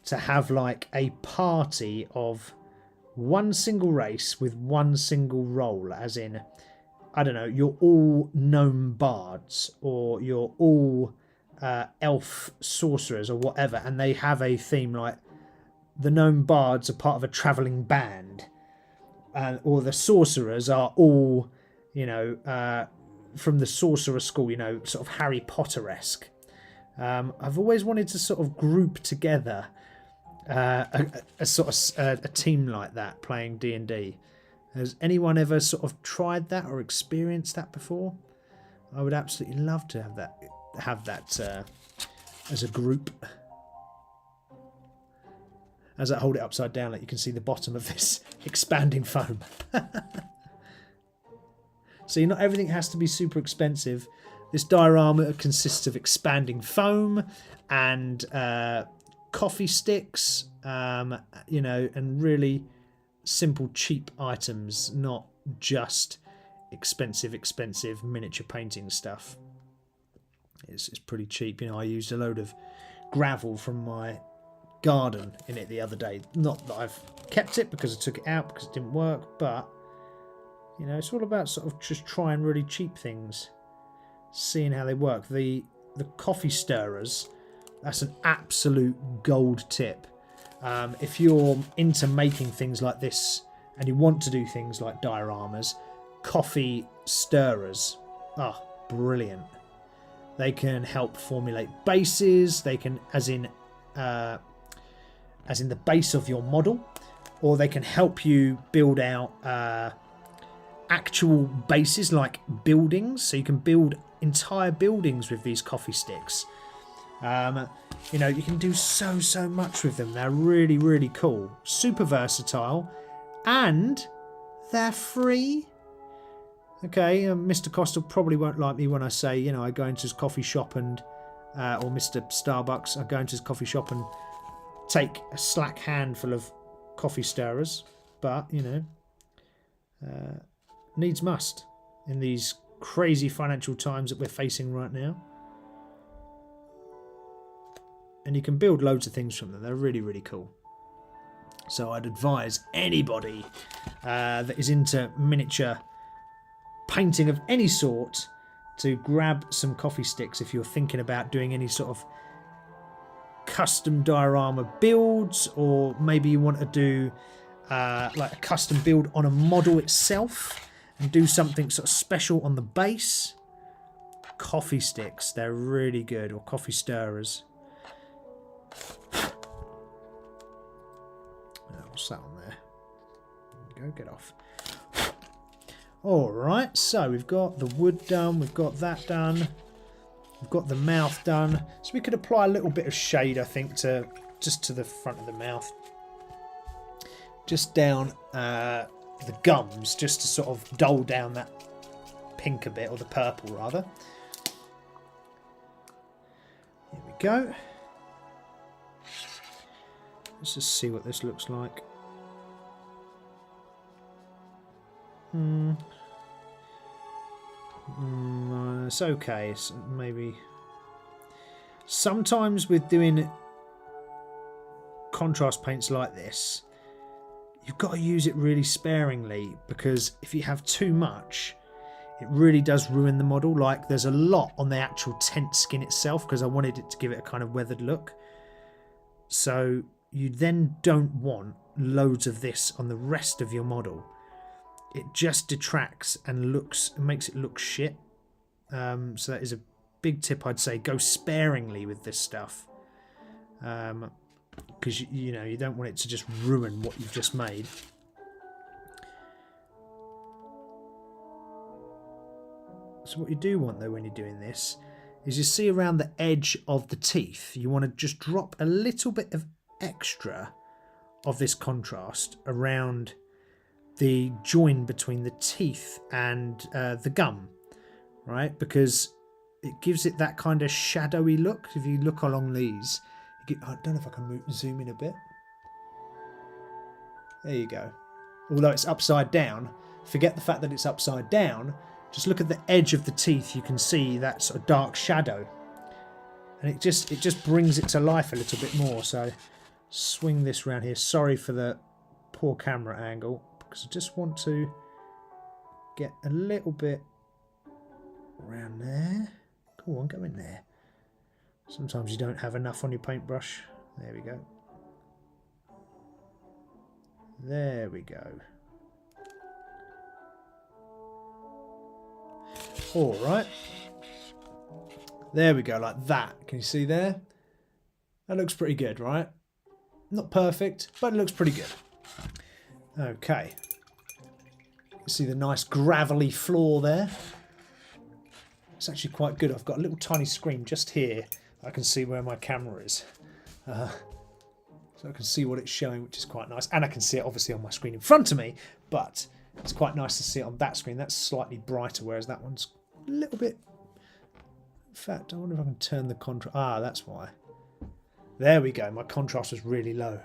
to have like a party of one single race with one single role, as in, I don't know, you're all gnome bards or you're all elf sorcerers or whatever, and they have a theme like the gnome bards are part of a travelling band, or the sorcerers are all, you know, from the sorcerer school, you know, sort of Harry Potter-esque. I've always wanted to sort of group together a sort of a team like that playing D&D. Has anyone ever sort of tried that or experienced that before? I would absolutely love to have that as a group. As I hold it upside down, like you can see the bottom of this expanding foam. See, not everything has to be super expensive. This diorama consists of expanding foam and coffee sticks, you know, and really simple, cheap items, not just expensive miniature painting stuff. It's pretty cheap. You know, I used a load of gravel from my garden in it the other day. Not that I've kept it because I took it out because it didn't work, but you know, it's all about sort of just trying really cheap things, seeing how they work. The coffee stirrers, that's an absolute gold tip. If you're into making things like this and you want to do things like dioramas, coffee stirrers are brilliant. They can help formulate bases. They can, as in the base of your model, or they can help you build out actual bases like buildings. So you can build entire buildings with these coffee sticks. You know, you can do so much with them. They're really cool, super versatile, and they're free. Okay, Mr. Costa probably won't like me when I say, you know, I go into his coffee shop and or Mr. Starbucks, I go into his coffee shop and take a slack handful of coffee stirrers, but you know, needs must in these crazy financial times that we're facing right now. And you can build loads of things from them. They're really cool. So I'd advise anybody that is into miniature painting of any sort to grab some coffee sticks if you're thinking about doing any sort of custom diorama builds, or maybe you want to do like a custom build on a model itself and do something sort of special on the base. Coffee sticks, they're really good, or coffee stirrers. What's that on there? There we go, get off. Alright, so we've got the wood done, we've got that done, we've got the mouth done. So we could apply a little bit of shade, I think, just to the front of the mouth. Just down the gums, just to sort of dull down that pink a bit, or the purple rather. Here we go. Let's just see what this looks like. It's okay. It's maybe sometimes with doing contrast paints like this, you've got to use it really sparingly, because if you have too much, it really does ruin the model. Like, there's a lot on the actual tent skin itself, because I wanted it to give it a kind of weathered look. So you then don't want loads of this on the rest of your model. It just detracts and makes it look shit. So that is a big tip, I'd say. Go sparingly with this stuff, because you know, you don't want it to just ruin what you've just made. So what you do want though when you're doing this is you see around the edge of the teeth, you want to just drop a little bit of extra of this contrast around the join between the teeth and the gum, right? Because it gives it that kind of shadowy look. If you look along these, I don't know if I can zoom in a bit. There you go. Although it's upside down, forget the fact that it's upside down. Just look at the edge of the teeth. You can see that sort of dark shadow, and it just brings it to life a little bit more. So swing this around here. Sorry for the poor camera angle, because I just want to get a little bit around there. Go on, go in there. Sometimes you don't have enough on your paintbrush. There we go. There we go. All right. There we go, like that. Can you see there? That looks pretty good, right? Not perfect, but it looks pretty good. Okay. You see the nice gravelly floor there? It's actually quite good. I've got a little tiny screen just here. I can see where my camera is. So I can see what it's showing, which is quite nice. And I can see it obviously on my screen in front of me, but it's quite nice to see it on that screen. That's slightly brighter, whereas that one's a little bit... In fact, I wonder if I can turn the contrast... Ah, that's why. There we go. My contrast was really low.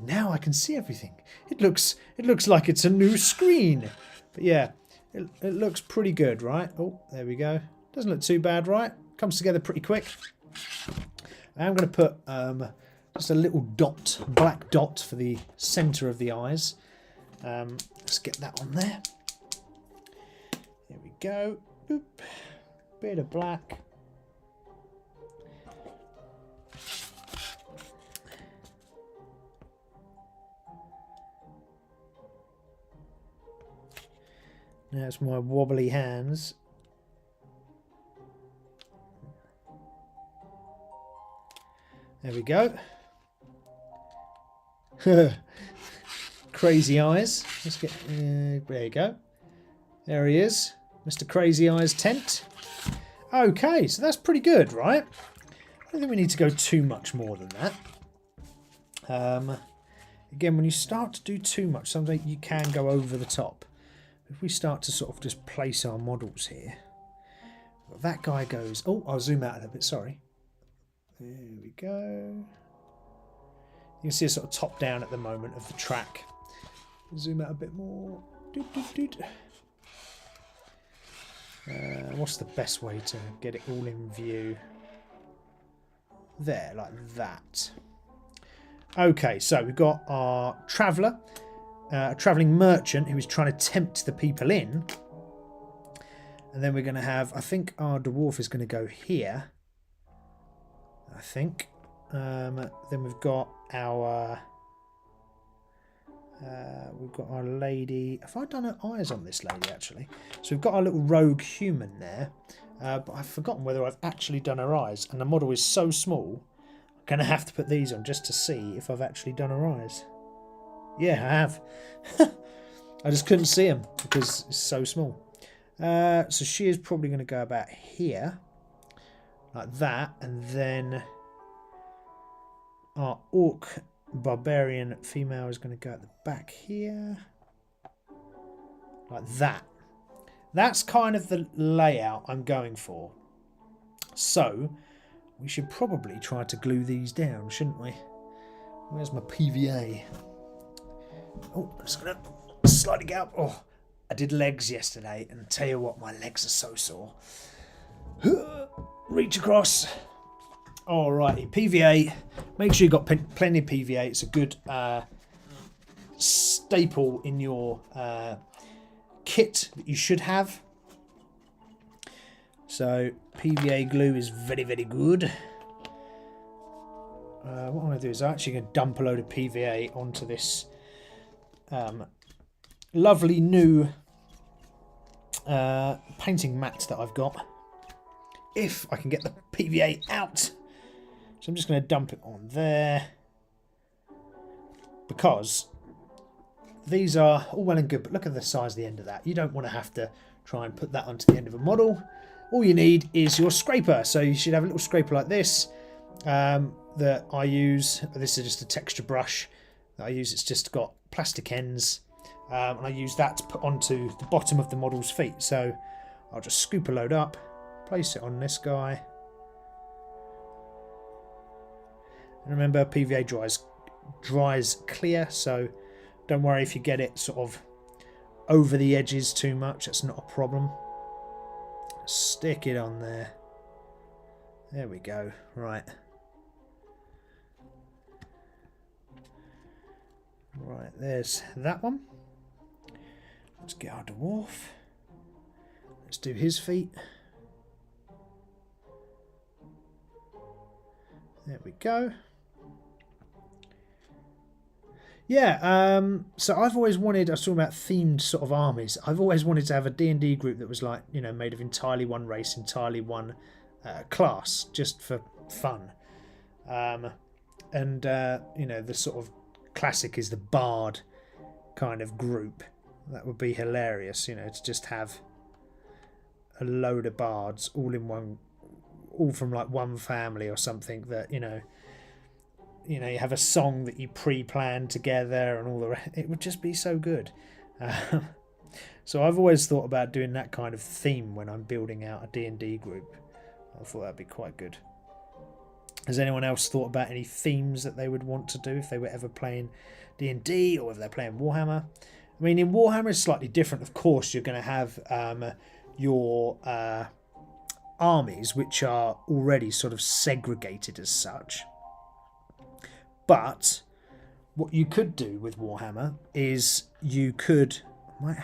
Now I can see everything. It looks like it's a new screen. But yeah, it looks pretty good, right? Oh, there we go. Doesn't look too bad, right? Comes together pretty quick. I'm going to put just a little dot, black dot for the centre of the eyes. Let's get that on there. There we go. Boop. Bit of black. Now it's my wobbly hands. There we go. Crazy Eyes. Let's get there you go. There he is, Mr. Crazy Eyes Tent. Okay, so that's pretty good, right? I don't think we need to go too much more than that. Again, when you start to do too much, sometimes you can go over the top. If we start to sort of just place our models here, well, that guy goes. Oh, I'll zoom out a little bit. Sorry. There we go. You can see a sort of top down at the moment of the track. Zoom out a bit more. Doot, doot, doot. What's the best way to get it all in view? There, like that. Okay, so we've got our traveller, a travelling merchant who is trying to tempt the people in. And then we're going to have, I think our dwarf is going to go here. I think. Then we've got our lady. Have I done her eyes on this lady actually? So we've got our little rogue human there, but I've forgotten whether I've actually done her eyes, and the model is so small I'm gonna have to put these on just to see if I've actually done her eyes. Yeah, I have. I just couldn't see them because it's so small. So she is probably going to go about here like that, and then our orc barbarian female is going to go at the back here like that. That's kind of the layout I'm going for. So we should probably try to glue these down, shouldn't we? Where's my PVA? Oh, I'm just going to slightly go up. Oh, I did legs yesterday, and tell you what, my legs are so sore. Reach across. Alrighty, PVA. Make sure you've got plenty of PVA. It's a good staple in your kit that you should have. So PVA glue is very, very good. What I'm going to do is I'm actually going to dump a load of PVA onto this lovely new painting mat that I've got. If I can get the PVA out. So I'm just going to dump it on there. Because these are all well and good, but look at the size of the end of that. You don't want to have to try and put that onto the end of a model. All you need is your scraper. So you should have a little scraper like this that I use. This is just a texture brush that I use. It's just got plastic ends, and I use that to put onto the bottom of the model's feet. So I'll just scoop a load up, place it on this guy. And remember, PVA dries clear, so don't worry if you get it sort of over the edges too much. That's not a problem. Stick it on there. There we go. Right. Right, there's that one. Let's get our dwarf. Let's do his feet. There we go. Yeah, so I've always wanted, I was talking about themed sort of armies. I've always wanted to have a D&D group that was like, you know, made of entirely one race, entirely one class, just for fun. You know, the sort of classic is the bard kind of group. That would be hilarious, you know, to just have a load of bards all in one, all from like one family or something that, you know, you have a song that you pre-planned together and all the rest. It would just be so good. So I've always thought about doing that kind of theme when I'm building out a D&D group. I thought that'd be quite good. Has anyone else thought about any themes that they would want to do if they were ever playing D&D or if they're playing Warhammer? I mean, in Warhammer it's slightly different. Of course, you're going to have your armies, which are already sort of segregated as such. But what you could do with Warhammer is you could... I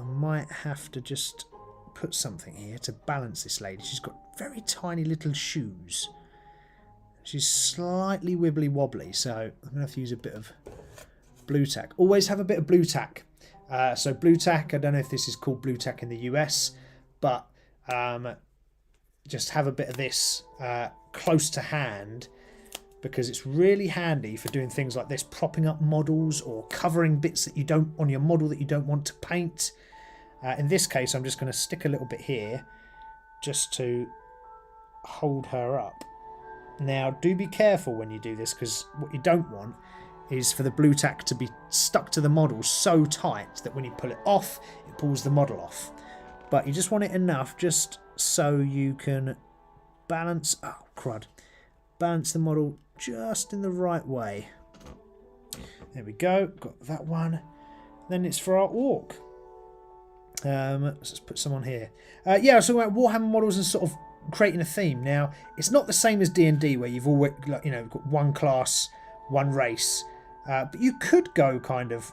might have to just put something here to balance this lady. She's got very tiny little shoes. She's slightly wibbly wobbly, so I'm going to have to use a bit of blue tack. Always have a bit of blue tack. So blue tack, I don't know if this is called blue tack in the US, but just have a bit of this close to hand, because it's really handy for doing things like this, propping up models or covering bits that you don't on your model that you don't want to paint. In this case, I'm just going to stick a little bit here just to hold her up. Now, do be careful when you do this, because what you don't want is for the blue tack to be stuck to the model so tight that when you pull it off, it pulls the model off. But you just want it enough just so you can balance... Oh, crud. Balance the model just in the right way. There we go. Got that one. Then it's for our orc. Let's put some on here. Yeah, I was talking about Warhammer models and sort of creating a theme. Now, it's not the same as D&D where you've always, you know, got one class, one race. But you could go kind of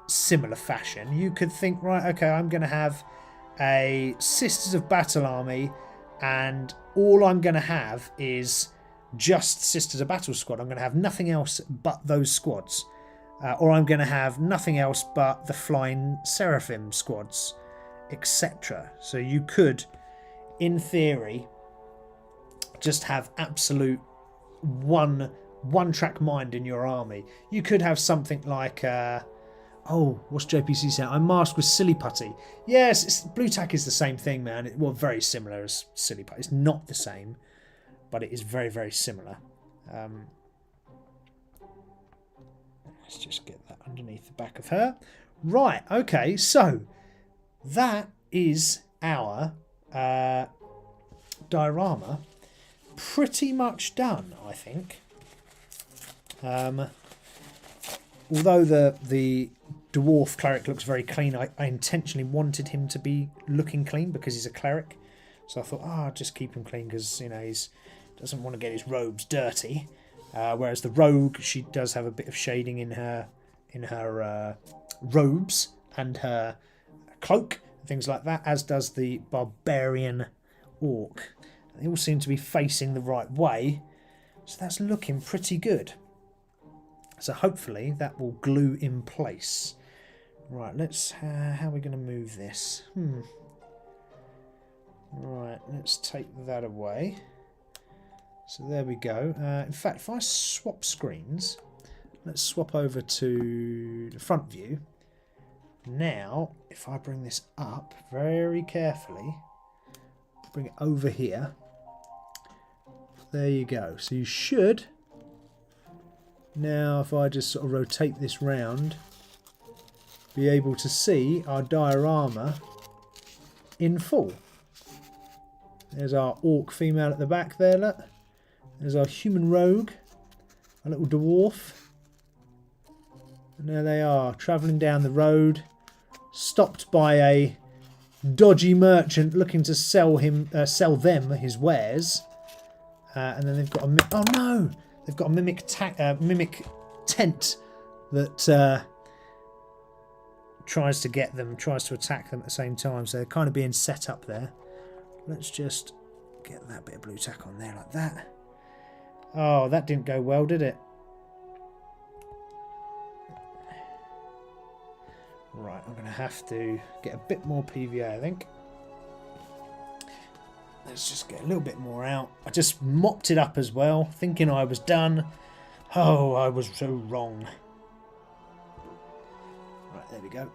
similar fashion. You could think, right, okay, I'm going to have a Sisters of Battle army, and all I'm going to have is just Sisters of Battle squad. I'm going to have nothing else but those squads. Or I'm going to have nothing else but the Flying Seraphim squads, etc. So you could, in theory, just have absolute one-track mind in your army. You could have something like... oh, what's JPC saying? I'm masked with silly putty. Yes, blue tack is the same thing, man. Well, very similar as silly putty. It's not the same, but it is very, very similar. Let's just get that underneath the back of her. Right, okay, so that is our diorama pretty much done, I think. Although the dwarf cleric looks very clean, I intentionally wanted him to be looking clean because he's a cleric. So I thought, I'll just keep him clean because, you know, he's doesn't want to get his robes dirty. Whereas the rogue, she does have a bit of shading in her robes and her cloak, things like that, as does the barbarian orc. They all seem to be facing the right way, so that's looking pretty good. So hopefully that will glue in place. Right, let's... how are we going to move this? Right, let's take that away. So there we go. In fact, if I swap screens, let's swap over to the front view. Now, if I bring this up very carefully, bring it over here. There you go. So you should, now if I just sort of rotate this round, be able to see our diorama in full. There's our orc female at the back there, look. There's our human rogue, a little dwarf. And there they are, travelling down the road, stopped by a dodgy merchant looking to sell them his wares. And then they've got a oh no, they've got a mimic tent that tries to attack them at the same time. So they're kind of being set up there. Let's just get that bit of blue tack on there like that. Oh, that didn't go well, did it? Right, I'm going to have to get a bit more PVA, I think. Let's just get a little bit more out. I just mopped it up as well, thinking I was done. Oh, I was so wrong. Right, there we go.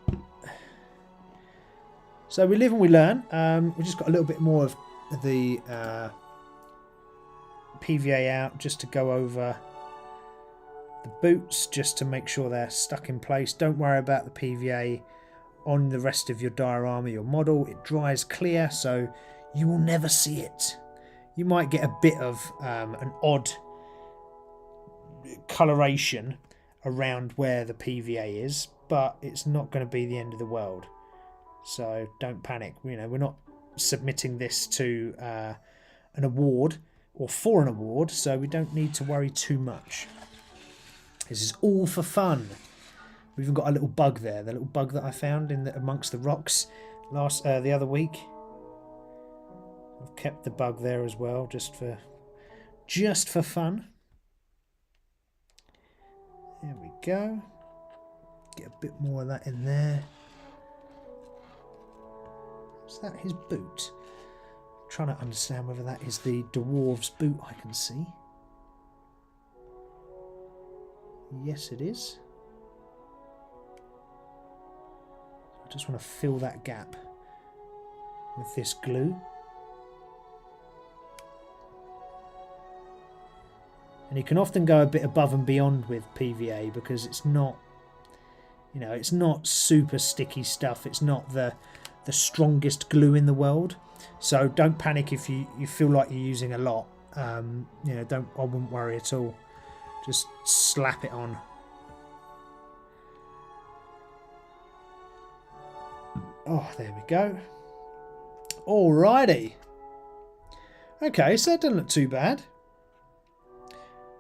So we live and we learn. We just got a little bit more of the PVA out just to go over the boots, just to make sure they're stuck in place. Don't worry about the PVA on the rest of your diorama, your model. It dries clear, so you will never see it. You might get a bit of an odd coloration around where the PVA is, but it's not going to be the end of the world. So don't panic. You know, we're not submitting this to an award or for an award, so we don't need to worry too much. This is all for fun. We've even got a little bug there, the little bug that I found amongst the rocks the other week. I've kept the bug there as well, just for fun. There we go. Get a bit more of that in there. Is that his boot? I'm trying to understand whether that is the dwarf's boot I can see. Yes, it is. I just want to fill that gap with this glue. And you can often go a bit above and beyond with PVA because it's not, you know, it's not super sticky stuff. It's not the strongest glue in the world. So don't panic if you feel like you're using a lot. You know, I wouldn't worry at all. Just slap it on. Oh, there we go. Alrighty. Okay, so that doesn't look too bad.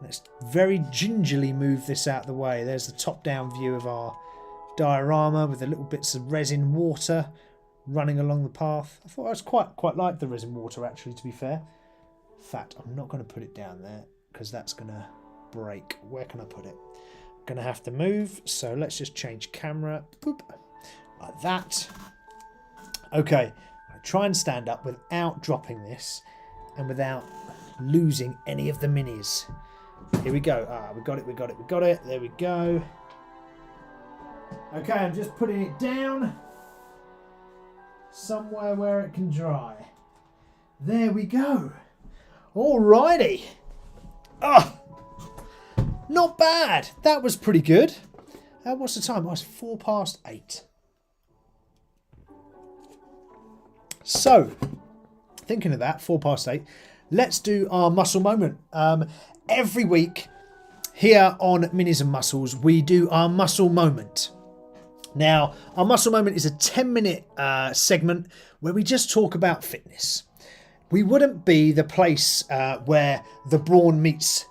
Let's very gingerly move this out of the way. There's the top-down view of our diorama with the little bits of resin water running along the path. I thought I was quite like the resin water, actually, to be fair. In fact, I'm not going to put it down there because that's going to break. Where can I put it? I'm going to have to move, so let's just change camera. Boop, like that. Okay, I'm going to try and stand up without dropping this and without losing any of the minis. Here we go. We got it. There we go. Okay, I'm just putting it down somewhere where it can dry. There we go. Alrighty. Oh, not bad. That was pretty good. What's the time? Oh, it's 8:04. So, thinking of that, 8:04. Let's do our muscle moment. Every week here on Minis-N-Muscles, we do our muscle moment. Now, our muscle moment is a 10-minute segment where we just talk about fitness. We wouldn't be the place where the brawn meets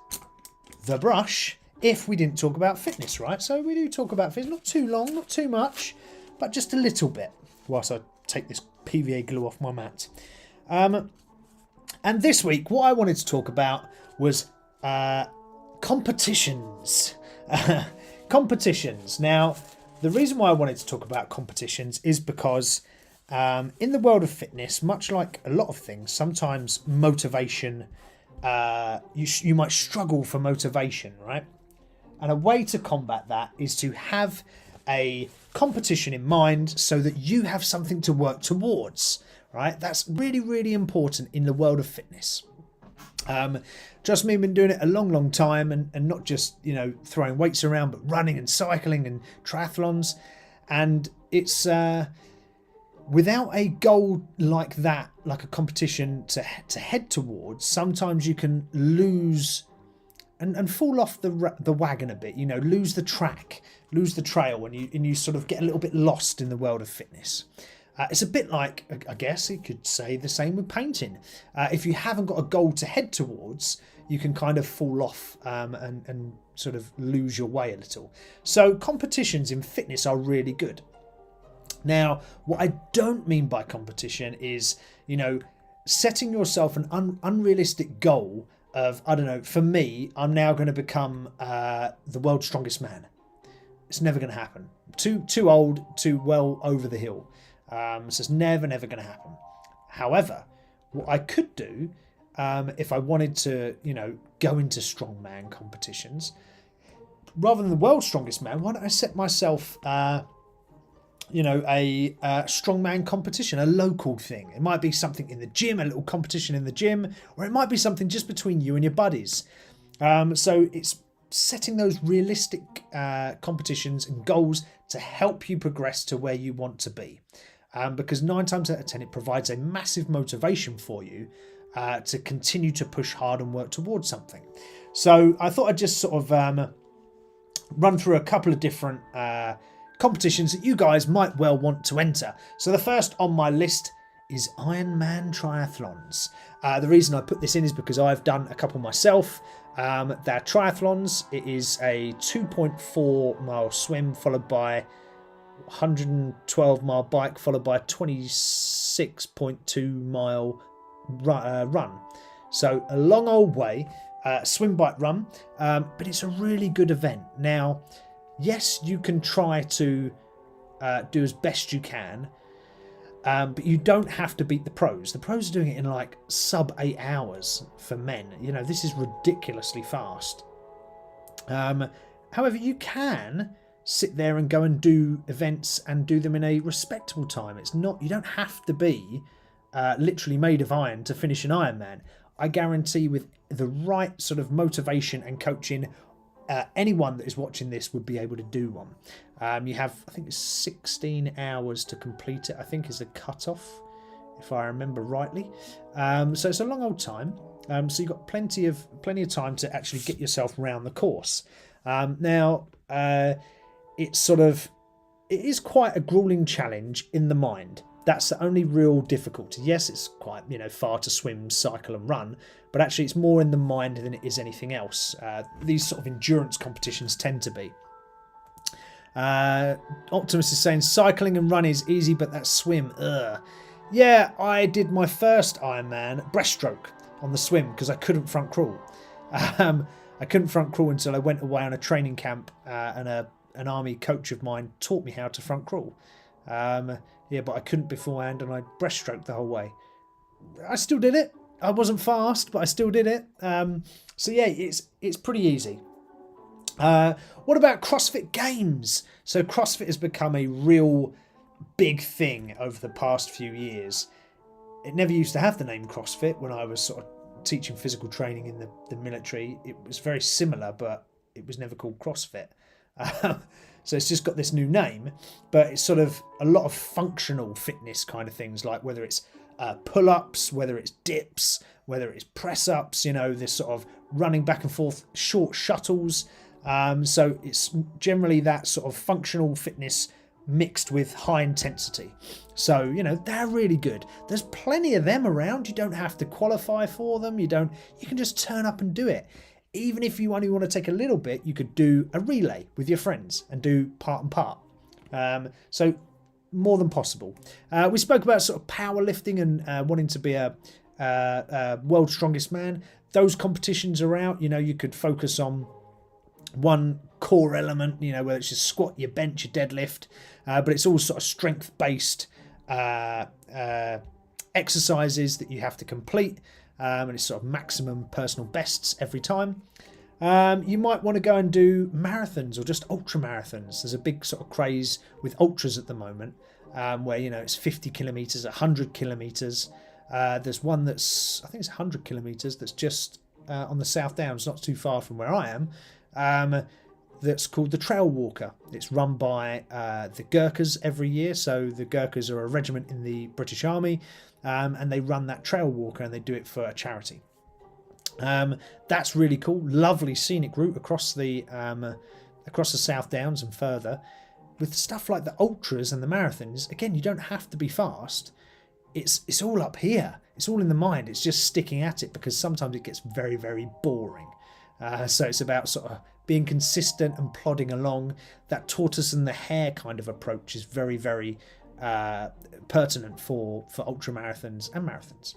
the brush if we didn't talk about fitness, right? So we do talk about fitness, not too long, not too much, but just a little bit, whilst I take this PVA glue off my mat. And this week, what I wanted to talk about was competitions. Competitions. Now, the reason why I wanted to talk about competitions is because in the world of fitness, much like a lot of things, sometimes motivation, you might struggle for motivation, right? And a way to combat that is to have a competition in mind so that you have something to work towards, right? That's really, really important in the world of fitness. Trust me, I've been doing it a long time, and not just, you know, throwing weights around, but running and cycling and triathlons. And it's without a goal like that, like a competition to head towards, sometimes you can lose and fall off the wagon a bit, you know, lose the track, lose the trail, and you sort of get a little bit lost in the world of fitness. It's a bit like, I guess you could say the same with painting. If you haven't got a goal to head towards, you can kind of fall off and sort of lose your way a little. So competitions in fitness are really good. Now, what I don't mean by competition is, you know, setting yourself an unrealistic goal of, I don't know, for me, I'm now going to become the world's strongest man. It's never going to happen. Too old, too well over the hill. So it's never going to happen. However, what I could do, if I wanted to, you know, go into strongman competitions, rather than the world's strongest man, why don't I set myself, you know, a strongman competition, a local thing. It might be something in the gym, a little competition in the gym, or it might be something just between you and your buddies. So it's setting those realistic competitions and goals to help you progress to where you want to be. Because 9 times out of 10, it provides a massive motivation for you to continue to push hard and work towards something. So I thought I'd just sort of run through a couple of different competitions that you guys might well want to enter. So the first on my list is Ironman triathlons. The reason I put this in is because I've done a couple myself. They're triathlons. It is a 2.4 mile swim followed by 112 mile bike followed by a 26.2 mile run. So a long old way, swim, bike, run, but it's a really good event. Now, yes, you can try to do as best you can, but you don't have to beat the pros. The pros are doing it in like sub 8 hours for men. You know, this is ridiculously fast. However, you can sit there and go and do events and do them in a respectable time. It's not, you don't have to be literally made of iron to finish an Ironman. I guarantee with the right sort of motivation and coaching, anyone that is watching this would be able to do one. You have, I think it's 16 hours to complete it, I think is the cutoff, if I remember rightly. So it's a long old time. So you've got plenty of time to actually get yourself round the course. Now, it is quite a grueling challenge in the mind. That's the only real difficulty. Yes, it's quite, you know, far to swim, cycle and run, but actually it's more in the mind than it is anything else. These sort of endurance competitions tend to be. Optimus is saying cycling and run is easy, but that swim, ugh. Yeah, I did my first Ironman breaststroke on the swim because I couldn't front crawl. I couldn't front crawl until I went away on a training camp and an army coach of mine taught me how to front crawl. Yeah, but I couldn't beforehand, and I breaststroked the whole way. I still did it. I wasn't fast, but I still did it. So yeah, it's pretty easy. What about CrossFit Games? So CrossFit has become a real big thing over the past few years. It never used to have the name CrossFit when I was sort of teaching physical training in the military. It was very similar, but it was never called CrossFit. So it's just got this new name, but it's sort of a lot of functional fitness kind of things, like whether it's pull-ups, whether it's dips, whether it's press-ups, you know, this sort of running back and forth, short shuttles. So it's generally that sort of functional fitness mixed with high intensity. So, you know, they're really good. There's plenty of them around. You don't have to qualify for them. You can just turn up and do it. Even if you only want to take a little bit, you could do a relay with your friends and do part and part. So more than possible. We spoke about sort of powerlifting and wanting to be a world's strongest man. Those competitions are out. You know, you could focus on one core element, you know, whether it's your squat, your bench, your deadlift, but it's all sort of strength-based exercises that you have to complete. And it's sort of maximum personal bests every time. You might want to go and do marathons or just ultra marathons. There's a big sort of craze with ultras at the moment, where it's 50 kilometers, 100 kilometers. There's one that's, I think it's 100 kilometers, that's just on the South Downs, not too far from where I am. That's called the Trail Walker. It's run by the Gurkhas every year. So the Gurkhas are a regiment in the British Army, and they run that Trail Walker, and they do it for a charity. That's really cool. Lovely scenic route across the South Downs and further. With stuff like the ultras and the marathons, again, you don't have to be fast. It's all up here. It's all in the mind. It's just sticking at it, because sometimes it gets very, very boring. So it's about sort of being consistent and plodding along. That tortoise and the hare kind of approach is very, very pertinent for ultra marathons and marathons.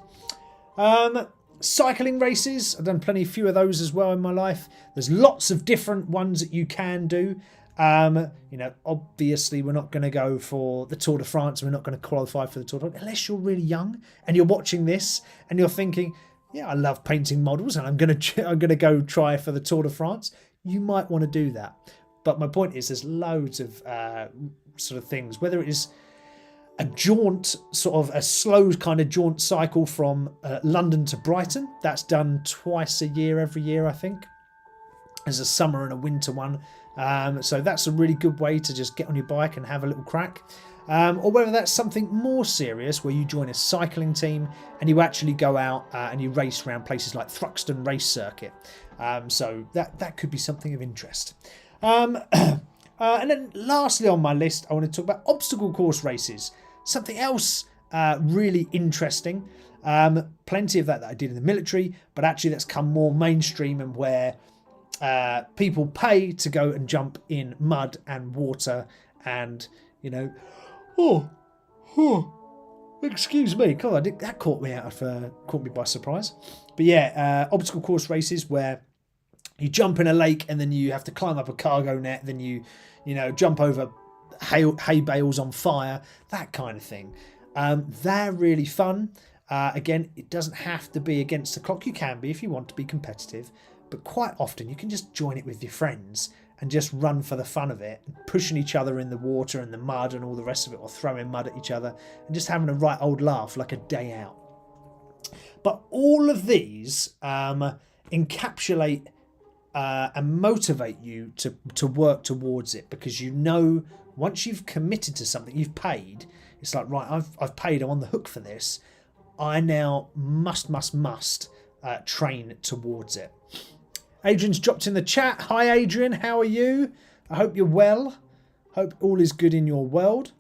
Cycling races, I've done plenty few of those as well in my life. There's lots of different ones that you can do. Obviously we're not going to go for the Tour de France. We're not going to qualify for the Tour de France unless you're really young and you're watching this and you're thinking, yeah, I love painting models and I'm going to go try for the Tour de France. You might want to do that. But my point is, there's loads of sort of things, whether it is a jaunt, sort of a slow kind of jaunt cycle from London to Brighton. That's done twice a year, every year, I think. There's a summer and a winter one. So that's a really good way to just get on your bike and have a little crack. Or whether that's something more serious, where you join a cycling team and you actually go out and you race around places like Thruxton Race Circuit. So that could be something of interest. And then lastly on my list, I want to talk about obstacle course races. Something else really interesting. Plenty of that I did in the military, but actually that's come more mainstream, and where people pay to go and jump in mud and water and, excuse me, God, that caught me by surprise. But yeah, obstacle course races where you jump in a lake and then you have to climb up a cargo net, then you jump over hay bales on fire, that kind of thing. They're really fun. Again, it doesn't have to be against the clock. You can be if you want to be competitive, but quite often you can just join it with your friends and just run for the fun of it, pushing each other in the water and the mud and all the rest of it, or throwing mud at each other and just having a right old laugh like a day out. But all of these encapsulate and motivate you to work towards it, because once you've committed to something, you've paid, it's like, right, I've paid, I'm on the hook for this, I now must train towards it. Adrian's dropped in the chat. Hi Adrian, how are you? I hope you're well. Hope all is good in your world.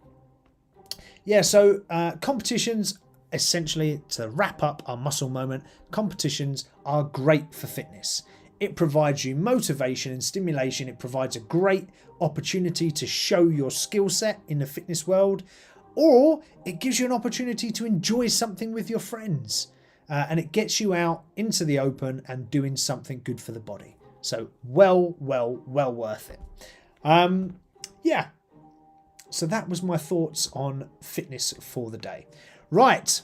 Yeah, so competitions, essentially, to wrap up our muscle moment, competitions are great for fitness. It provides you motivation and stimulation. It provides a great opportunity to show your skill set in the fitness world, or it gives you an opportunity to enjoy something with your friends. And it gets you out into the open and doing something good for the body. So well worth it. Yeah. So that was my thoughts on fitness for the day. Right.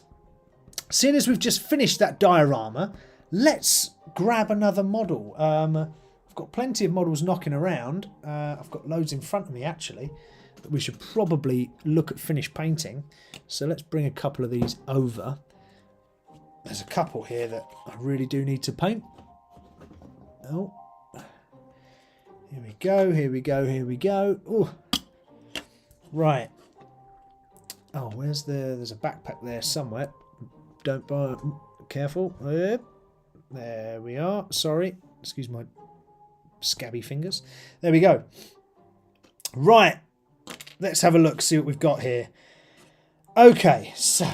Seeing as we've just finished that diorama, let's grab another model. I've got plenty of models knocking around. I've got loads in front of me, actually, that we should probably look at finished painting. So let's bring a couple of these over. There's a couple here that I really do need to paint. Oh, here we go, here we go, here we go. Oh, right. Oh, there's a backpack there somewhere. Don't buy, careful. There we are. Sorry, excuse my scabby fingers. There we go. Right, let's have a look, see what we've got here. Okay, so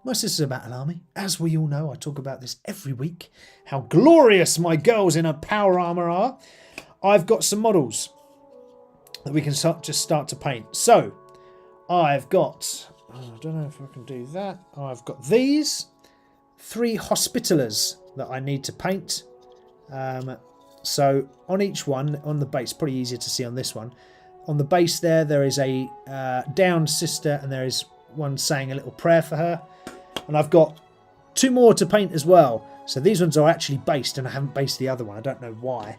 my sister's a battle army. As we all know, I talk about this every week, how glorious my girls in a power armour are. I've got some models that we can start to paint. So, I've got, I don't know if I can do that. I've got these 3 Hospitallers that I need to paint. So, on each one, on the base, pretty easier to see on this one. On the base there is a downed sister, and there is one saying a little prayer for her. And I've got 2 more to paint as well. So these ones are actually based, and I haven't based the other one. I don't know why.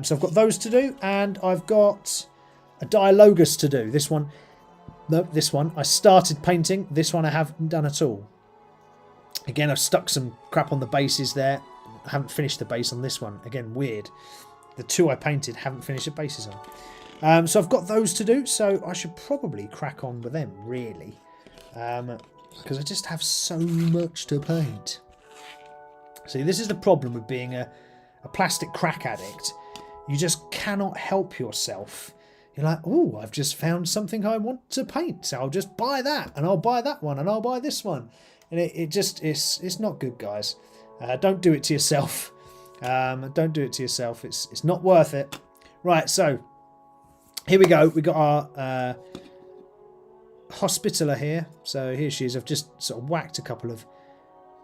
So I've got those to do, and I've got a Dialogus to do. This one, no, this one I started painting. This one I haven't done at all. Again, I've stuck some crap on the bases there. I haven't finished the base on this one. Again, weird. The 2 I painted haven't finished the bases on. So I've got those to do, so I should probably crack on with them, really. Because I just have so much to paint. See, this is the problem with being a plastic crack addict. You just cannot help yourself. You're like, oh, I've just found something I want to paint, so I'll just buy that, and I'll buy that one, and I'll buy this one. And it's not good, guys. Don't do it to yourself. Don't do it to yourself. It's not worth it. Right, so here we go. We got our Hospitaller here. So here she is. I've just sort of whacked a couple of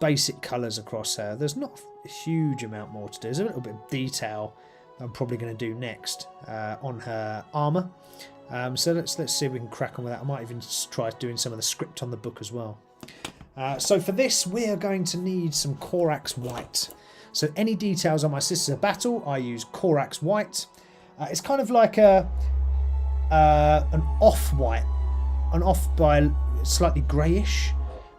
basic colours across her. There's not a huge amount more to do. There's a little bit of detail I'm probably going to do next on her armour. So let's see if we can crack on with that. I might even try doing some of the script on the book as well. So for this, we are going to need some Corax White. So any details on my Sisters of Battle, I use Corax White. It's kind of like an off-white, an off by slightly greyish,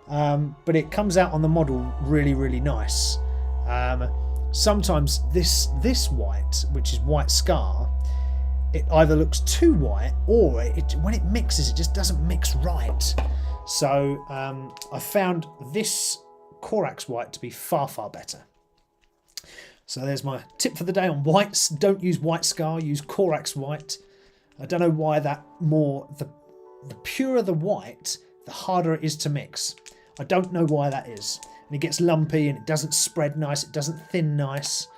but it comes out on the model really, really nice. Sometimes this white, which is White Scar, it either looks too white, or when it mixes, it just doesn't mix right. So I found this Corax White to be far, far better. So there's my tip for the day on whites. Don't use White Scar, use Corax White. I don't know why that more... The purer the white, the harder it is to mix. I don't know why that is. And it gets lumpy and it doesn't spread nice, it doesn't thin nice.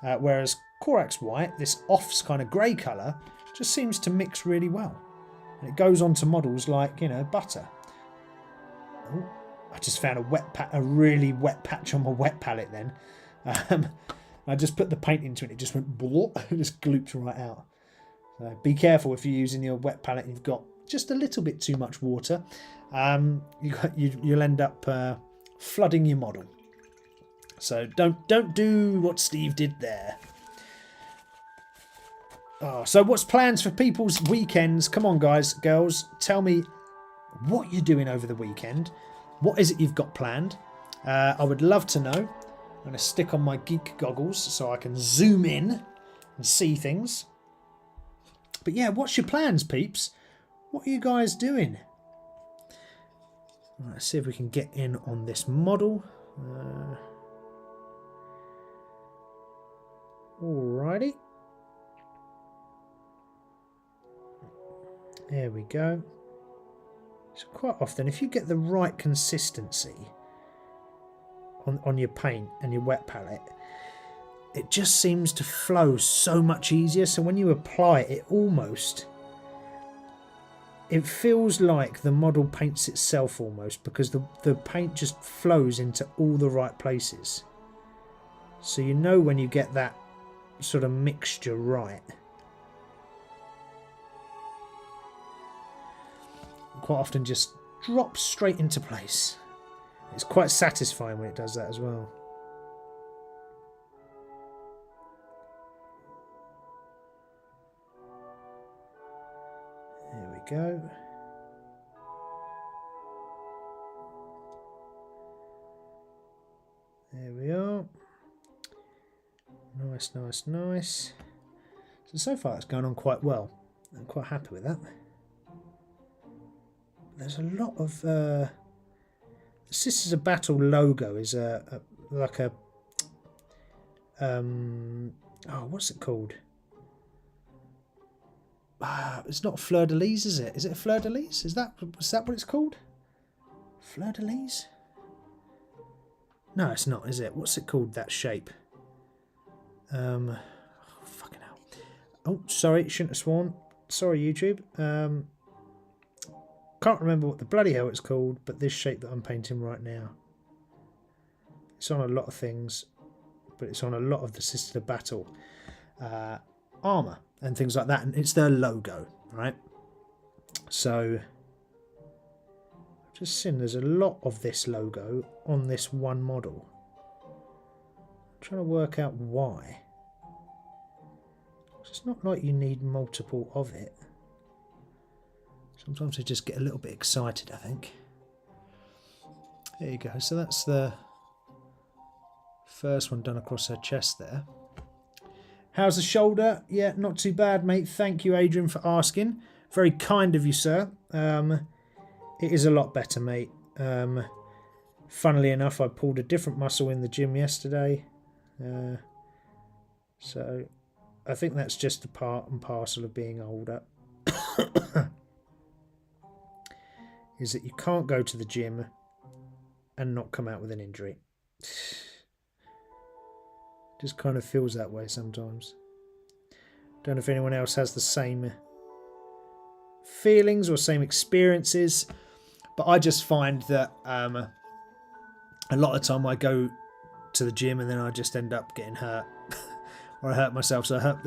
Whereas Corax White, this off's kind of grey colour, just seems to mix really well. And it goes onto models like, you know, butter. Oh, I just found a really wet patch on my wet palette then. I just put the paint into it, it just went blop, it just glooped right out. So be careful if you're using your wet palette and you've got just a little bit too much water. You'll end up flooding your model. So don't do what Steve did there. Oh, so what's plans for people's weekends? Come on, guys, girls, tell me what you're doing over the weekend. What is it you've got planned? I would love to know. I'm going to stick on my geek goggles so I can zoom in and see things. But yeah, what's your plans, peeps? What are you guys doing? Let's see if we can get in on this model. Alrighty. There we go. So quite often, if you get the right consistency on your paint and your wet palette, it just seems to flow so much easier. So when you apply it, it feels like the model paints itself almost, because the paint just flows into all the right places. So you know when you get that sort of mixture right. Quite often just drops straight into place. It's quite satisfying when it does that as well. There we go. There we are. Nice, nice, nice. So far it's going on quite well. I'm quite happy with that. There's a lot of the Sisters of Battle logo is like a oh, what's it called? It's not fleur de lis, is it? Is it a fleur de lis? Is that what it's called? Fleur de lis? No, it's not, is it? What's it called, that shape? Oh, fucking hell. Oh, sorry, shouldn't have sworn. Sorry, YouTube. Can't remember what the bloody hell it's called, but this shape that I'm painting right now. It's on a lot of things, but it's on a lot of the Sisters of Battle armour and things like that, and it's their logo, right? So Just seeing there's a lot of this logo on this one model. I'm trying to work out why. It's not like you need multiple of it. Sometimes I just get a little bit excited, I think. There you go. So that's the first one done across her chest there. How's the shoulder? Yeah, not too bad, mate. Thank you, Adrian, for asking. Very kind of you, sir. It is a lot better, mate. Funnily enough, I pulled a different muscle in the gym yesterday. So I think that's just a part and parcel of being older. Is that you can't go to the gym and not come out with an injury. Just kind of feels that way sometimes. Don't know if anyone else has the same feelings or same experiences, but I just find that a lot of the time I go to the gym and then I just end up getting hurt or I hurt myself. So I hurt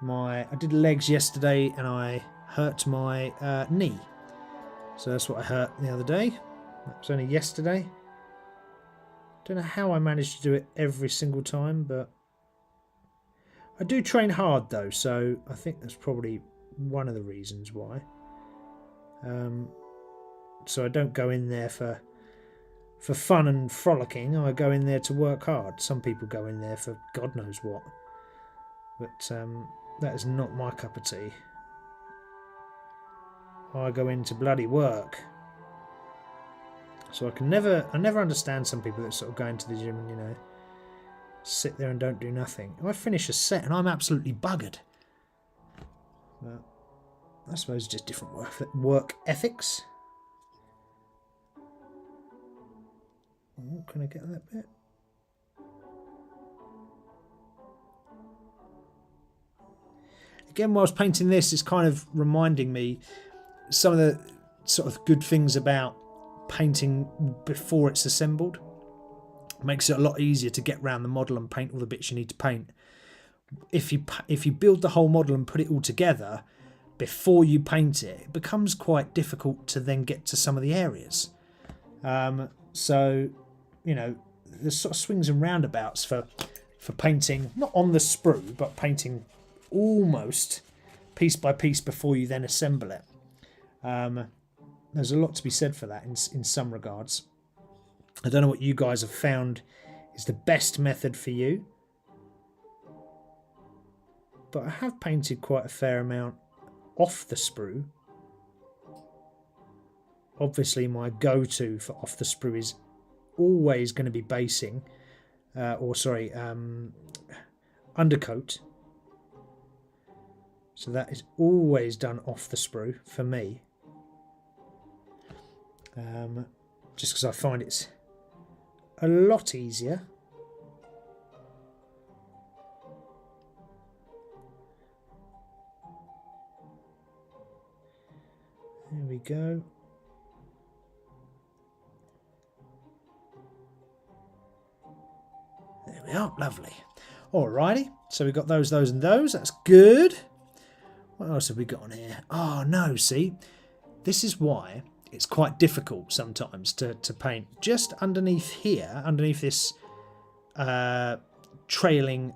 I did legs yesterday and I hurt my knee. So that's what I hurt the other day. That was only yesterday. Don't know how I managed to do it every single time, but I do train hard though, so I think that's probably one of the reasons why. So I don't go in there for fun and frolicking. I go in there to work hard. Some people go in there for God knows what, but that is not my cup of tea. I go in to bloody work. So I never understand some people that sort of go into the gym and, you know, sit there and don't do nothing. I finish a set and I'm absolutely buggered. But I suppose it's just different work ethics. Oh, can I get that bit? Again, whilst painting this, it's kind of reminding me some of the sort of good things about painting before it's assembled. It makes it a lot easier to get around the model and paint all the bits you need to paint. If you build the whole model and put it all together before you paint it, it becomes quite difficult to then get to some of the areas. So, you know, there's sort of swings and roundabouts for painting, not on the sprue, but painting almost piece by piece before you then assemble it. There's a lot to be said for that in some regards. I don't know what you guys have found is the best method for you, but I have painted quite a fair amount off the sprue. Obviously my go-to for off the sprue is always going to be basing, undercoat. So that is always done off the sprue for me. Just because I find it's a lot easier. There we go. There we are, lovely. Alrighty, so we've got those, and those. That's good. What else have we got on here? Oh no, see, this is why it's quite difficult sometimes to paint. Just underneath here, underneath this trailing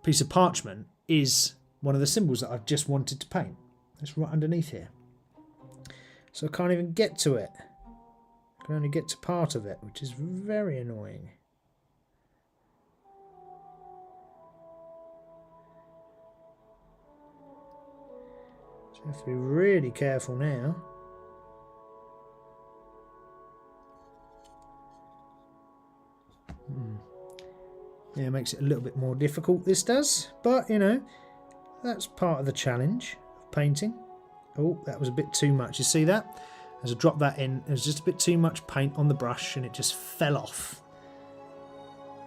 piece of parchment, is one of the symbols that I've just wanted to paint. It's right underneath here. So I can't even get to it. I can only get to part of it, which is very annoying. So I have to be really careful now. Yeah, it makes it a little bit more difficult, this does. But, you know, that's part of the challenge of painting. Oh, that was a bit too much. You see that? As I dropped that in, there's just a bit too much paint on the brush and it just fell off.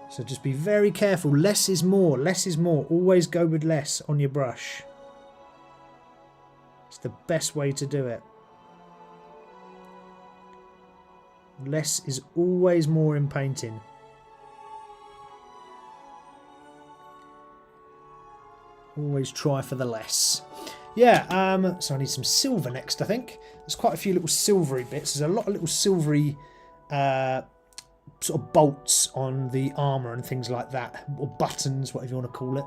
So just be very careful. Less is more. Less is more. Always go with less on your brush. It's the best way to do it. Less is always more in painting. Always try for the less. yeah, so I need some silver next, I think. There's quite a few little silvery bits. There's a lot of little silvery sort of bolts on the armour and things like that. Or buttons, whatever you want to call it.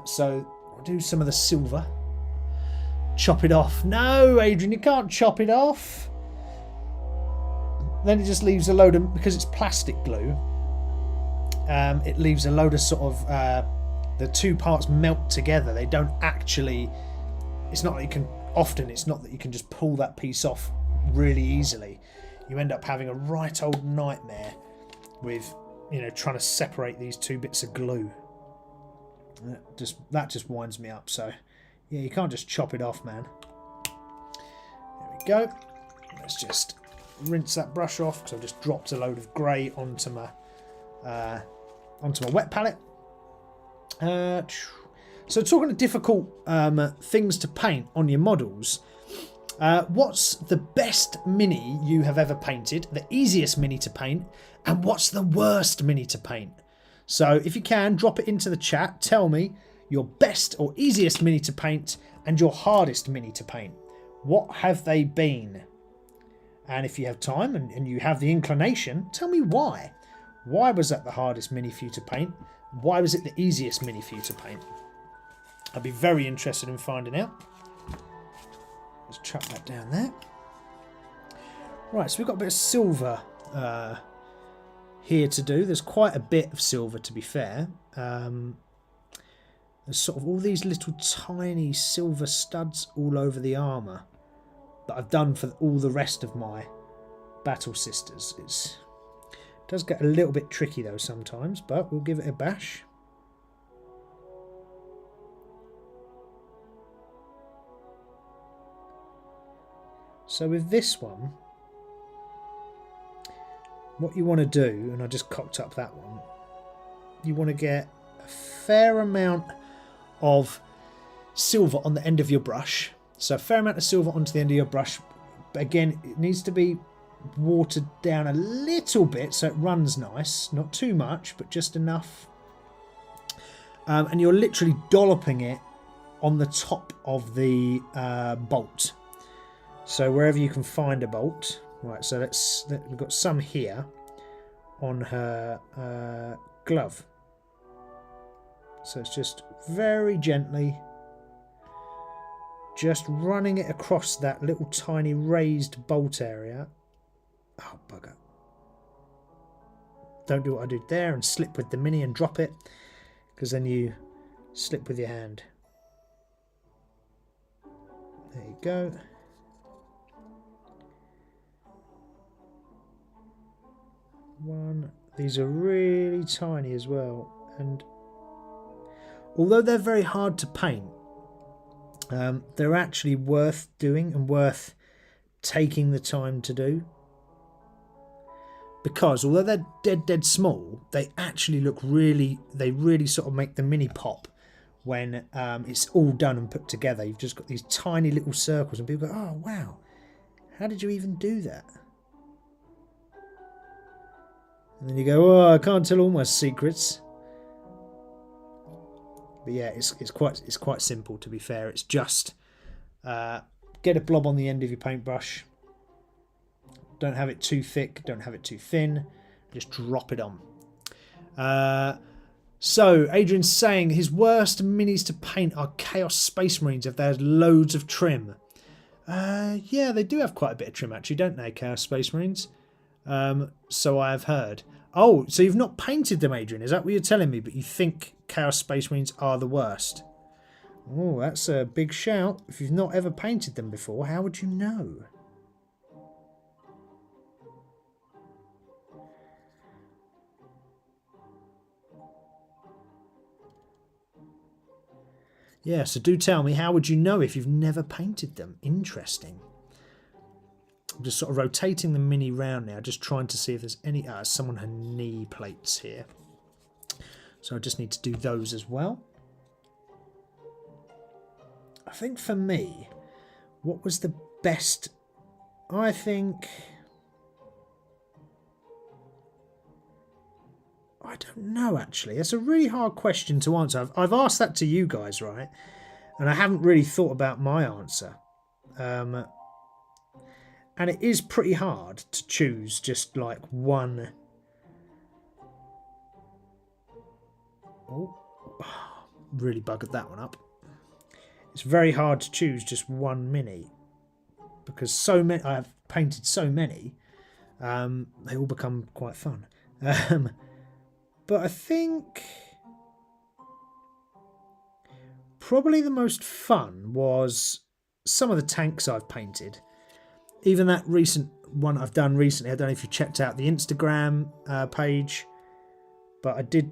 So I'll do some of the silver. Chop it off. No, Adrian, you can't chop it off. Then it just leaves a load of, because it's plastic glue, it leaves a load of sort of, the two parts melt together. They don't actually, it's not that you can, often it's not that you can just pull that piece off really easily. You end up having a right old nightmare with, you know, trying to separate these two bits of glue. That just winds me up. So, yeah, you can't just chop it off, man. There we go. Let's just rinse that brush off because I've just dropped a load of grey onto my wet palette. So talking of difficult things to paint on your models, what's the best mini you have ever painted, the easiest mini to paint, and what's the worst mini to paint? So if you can, drop it into the chat. Tell me your best or easiest mini to paint and your hardest mini to paint. What have they been? And if you have time and you have the inclination, tell me why. Why was that the hardest mini for you to paint? Why was it the easiest mini for you to paint? I'd be very interested in finding out. Let's chuck that down there. Right, so we've got a bit of silver here to do. There's quite a bit of silver, to be fair. There's sort of all these little tiny silver studs all over the armour that I've done for all the rest of my battle sisters. It does get a little bit tricky though sometimes, but we'll give it a bash. So with this one, what you want to do, and I just cocked up that one, you want to get a fair amount of silver on the end of your brush. So a fair amount of silver onto the end of your brush. But again, it needs to be watered down a little bit so it runs nice. Not too much, but just enough. And you're literally dolloping it on the top of the bolt. So wherever you can find a bolt. Right, so we've got some here on her glove. So it's just very gently just running it across that little tiny raised bolt area. Oh, bugger. Don't do what I did there and slip with the mini and drop it, because then you slip with your hand. There you go. One. These are really tiny as well, and although they're very hard to paint, they're actually worth doing and worth taking the time to do, because although they're dead small, they actually look really, they really sort of make the mini pop when it's all done and put together. You've just got these tiny little circles and people go, oh wow, how did you even do that? And then you go, oh, I can't tell all my secrets. But yeah, it's quite simple, to be fair. It's just get a blob on the end of your paintbrush. Don't have it too thick, don't have it too thin. Just drop it on. So Adrian's saying his worst minis to paint are Chaos Space Marines if there's loads of trim. Yeah, they do have quite a bit of trim actually, don't they, Chaos Space Marines? So I have heard. Oh, so you've not painted them, Adrian? Is that what you're telling me? But you think Chaos Space Marines are the worst? Oh, that's a big shout. If you've not ever painted them before, how would you know? Yeah, so do tell me, how would you know if you've never painted them? Interesting. I'm just sort of rotating the mini round now, just trying to see if there's any... someone had knee plates here. So I just need to do those as well. I think for me, what was the best... I think... I don't know, actually. It's a really hard question to answer. I've asked that to you guys, right? And I haven't really thought about my answer. And it is pretty hard to choose just like one. Oh, really buggered that one up. It's very hard to choose just one mini because so many. I've painted so many. They all become quite fun. But I think probably the most fun was some of the tanks I've painted. Even that recent one I've done recently. I don't know if you checked out the Instagram page, but I did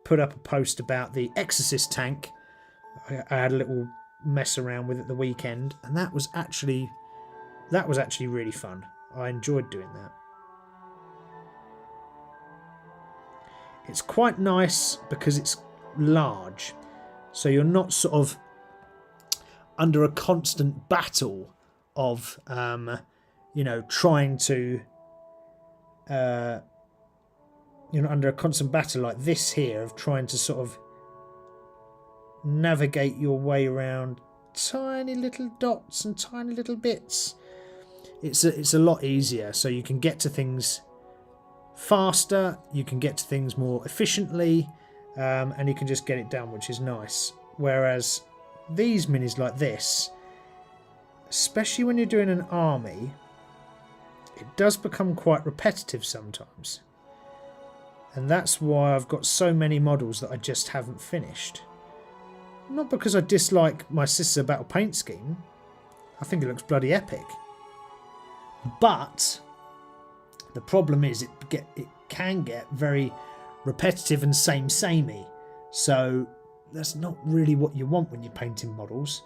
put up a post about the Exorcist tank. I had a little mess around with it the weekend, and that was actually really fun. I enjoyed doing that. It's quite nice because it's large, so you're not sort of under a constant battle of trying to you're not under a constant battle like this here of trying to sort of navigate your way around tiny little dots and tiny little bits. It's a lot easier, so you can get to things faster, you can get to things more efficiently, and you can just get it done, which is nice. Whereas these minis like this, especially when you're doing an army, it does become quite repetitive sometimes. And that's why I've got so many models that I just haven't finished. Not because I dislike my Sister Battle paint scheme. I think it looks bloody epic. But the problem is it can get very repetitive and samey. So that's not really what you want when you're painting models.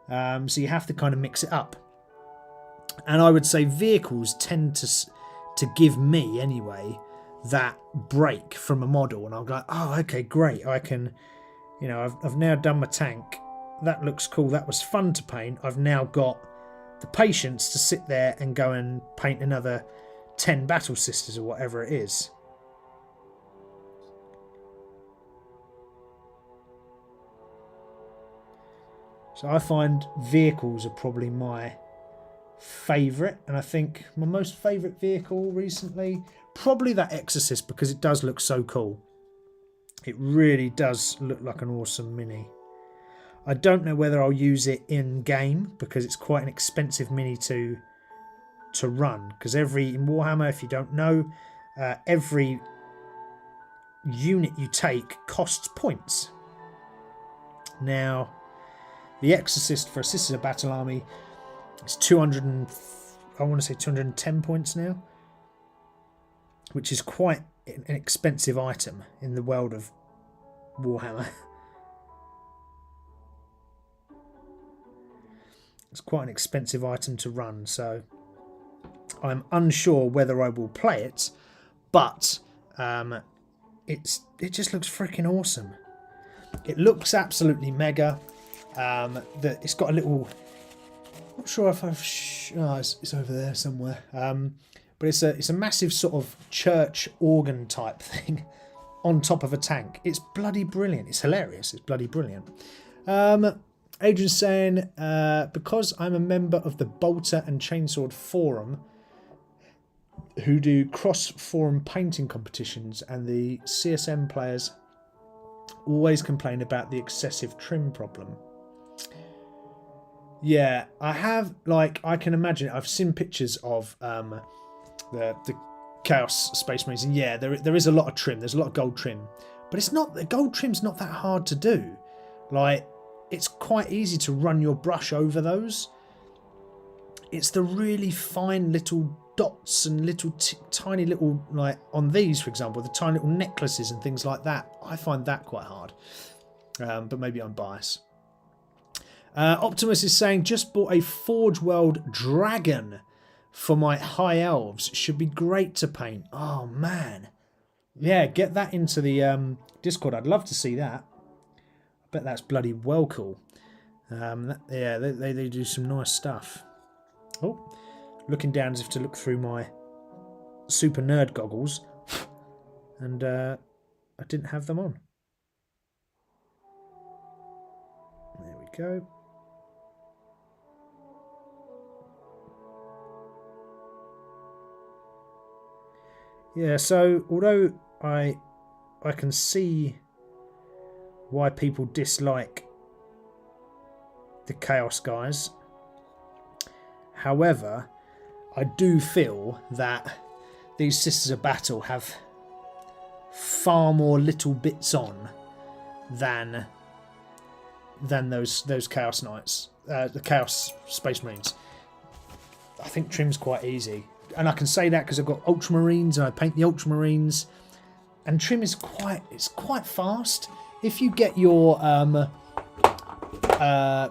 So you have to kind of mix it up. And I would say vehicles tend to give me, anyway, that break from a model. And I'm like, oh, okay, great. I can, I've now done my tank. That looks cool. That was fun to paint. I've now got the patience to sit there and go and paint another 10 Battle Sisters or whatever it is. So I find vehicles are probably my favourite, and I think my most favourite vehicle recently, probably that Exorcist, because it does look so cool. It really does look like an awesome mini. I don't know whether I'll use it in game because it's quite an expensive mini to run, because in Warhammer, if you don't know, every unit you take costs points. Now the Exorcist for a Sisters of Battle army is 210 points now, which is quite an expensive item in the world of Warhammer. It's quite an expensive item to run, so I'm unsure whether I will play it, but it just looks freaking awesome. It looks absolutely mega. It's got a little, I'm not sure if it's over there somewhere, but it's a massive sort of church organ type thing on top of a tank. It's bloody brilliant. It's hilarious. It's bloody brilliant. Adrian's saying, because I'm a member of the Bolter and Chainsword forum who do cross-forum painting competitions, and the CSM players always complain about the excessive trim problem. Yeah, I have, I can imagine, I've seen pictures of the Chaos Space Marines, and yeah, there is a lot of trim, there's a lot of gold trim, but the gold trim's not that hard to do. It's quite easy to run your brush over those. It's the really fine little dots and little tiny little, on these, for example, the tiny little necklaces and things like that. I find that quite hard, but maybe I'm biased. Optimus is saying, just bought a Forge World dragon for my high elves. Should be great to paint. Oh man, yeah, get that into the Discord. I'd love to see that. I bet that's bloody well cool. Yeah, they do some nice stuff. Oh, looking down as if to look through my super nerd goggles, and I didn't have them on. There we go. Yeah, so although I can see why people dislike the Chaos guys, however, I do feel that these Sisters of Battle have far more little bits on than those Chaos Knights, the Chaos Space Marines. I think trim's quite easy, and I can say that because I've got Ultramarines and I paint the Ultramarines, and trim is quite fast if you get your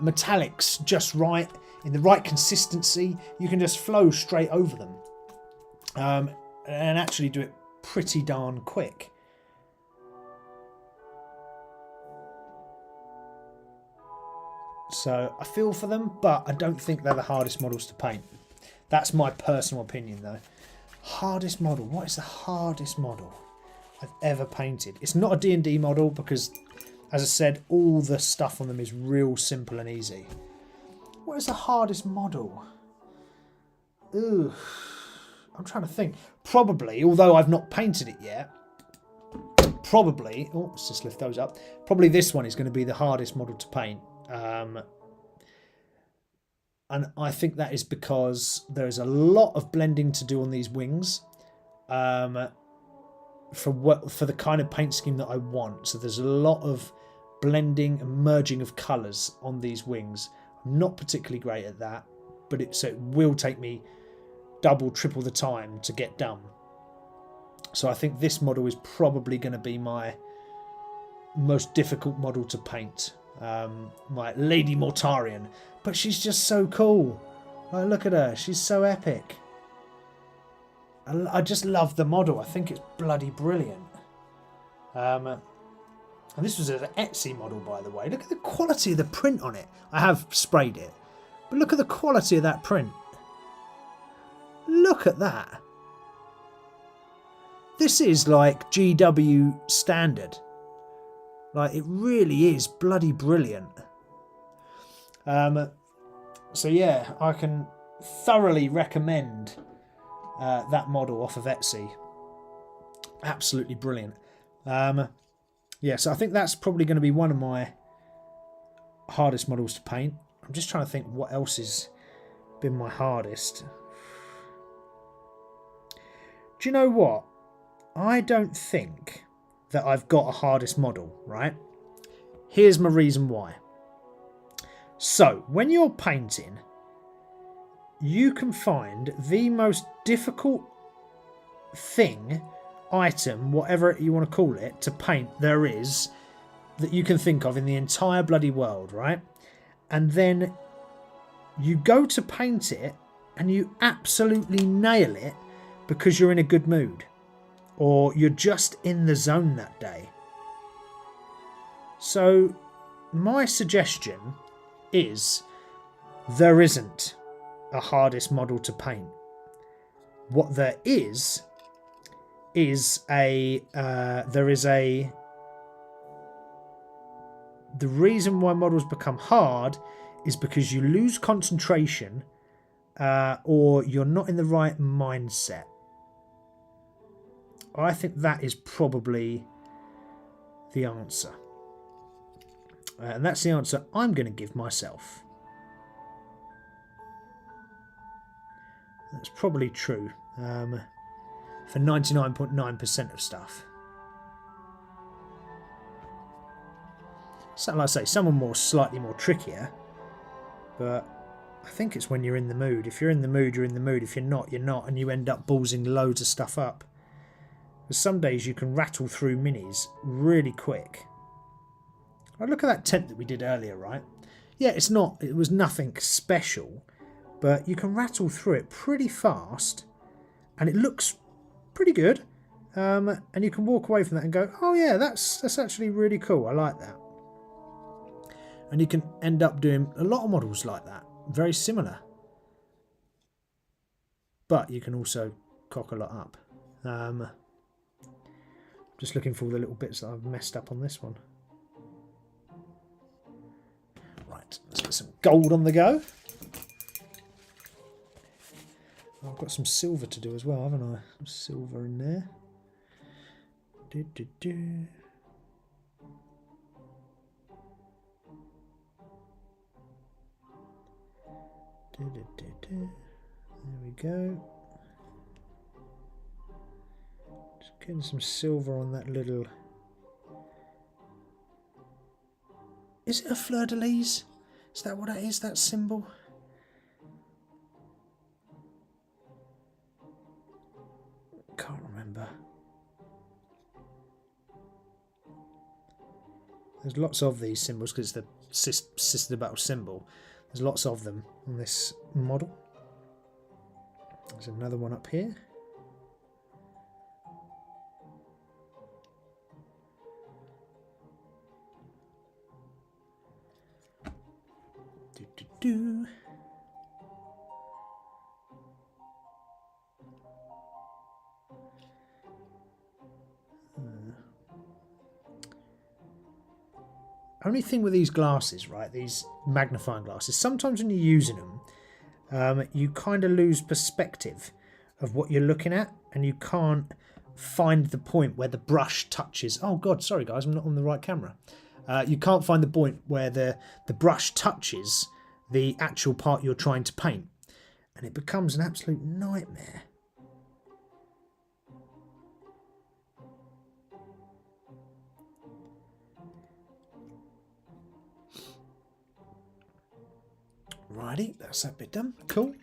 metallics just right, in the right consistency. You can just flow straight over them, and actually do it pretty darn quick. So I feel for them, but I don't think they're the hardest models to paint. That's my personal opinion, though. Hardest model. What is the hardest model I've ever painted? It's not a D&D model because, as I said, all the stuff on them is real simple and easy. What is the hardest model? Ooh, I'm trying to think. Probably, although I've not painted it yet, probably... Oh, let's just lift those up. Probably this one is going to be the hardest model to paint. And I think that is because there is a lot of blending to do on these wings, for the kind of paint scheme that I want. So there's a lot of blending and merging of colours on these wings. I'm not particularly great at that, but it will take me double, triple the time to get done. So I think this model is probably going to be my most difficult model to paint. My Lady Mortarion, but she's just so cool. Like, look at her, she's so epic. I just love the model. I think it's bloody brilliant. And this was an Etsy model, by the way. Look at the quality of the print on it. I have sprayed it, but look at the quality of that print. Look at that. This is like GW standard. Like, it really is bloody brilliant. So yeah, I can thoroughly recommend that model off of Etsy. Absolutely brilliant. Yeah, so I think that's probably going to be one of my hardest models to paint. I'm just trying to think what else has been my hardest. Do you know what? I don't think that I've got a hardest model, right? Here's my reason why. So, when you're painting, you can find the most difficult thing, item, whatever you want to call it, to paint there is that you can think of in the entire bloody world, right? And then you go to paint it and you absolutely nail it because you're in a good mood. Or you're just in the zone that day. So my suggestion is there isn't a hardest model to paint. What there is the reason why models become hard is because you lose concentration, or you're not in the right mindset. I think that is probably the answer. And that's the answer I'm going to give myself. That's probably true for 99.9% of stuff. So, like I say, some are slightly more trickier, but I think it's when you're in the mood. If you're in the mood, you're in the mood. If you're not, you're not, and you end up ballsing loads of stuff up. Because some days you can rattle through minis really quick. Oh, look at that tent that we did earlier, right? Yeah, it was nothing special, but you can rattle through it pretty fast, and it looks pretty good. And you can walk away from that and go, oh yeah, that's actually really cool. I like that. And you can end up doing a lot of models like that, very similar. But you can also cock a lot up. Just looking for all the little bits that I've messed up on this one. Right, Right, let's get some gold on the go. I've got some silver to do as well, haven't I? Some silver in there. There we go. Just getting some silver on that little... Is it a fleur-de-lis? Is that what it is, that symbol? Can't remember. There's lots of these symbols because it's the Sister Battle symbol. There's lots of them on this model. There's another one up here. Do. Only thing with these glasses, right, these magnifying glasses, sometimes when you're using them, you kind of lose perspective of what you're looking at, and you can't find the point where the brush touches. Oh God, sorry guys, I'm not on the right camera. You can't find the point where the brush touches the actual part you're trying to paint, and it becomes an absolute nightmare. Righty, that's that bit done. Cool.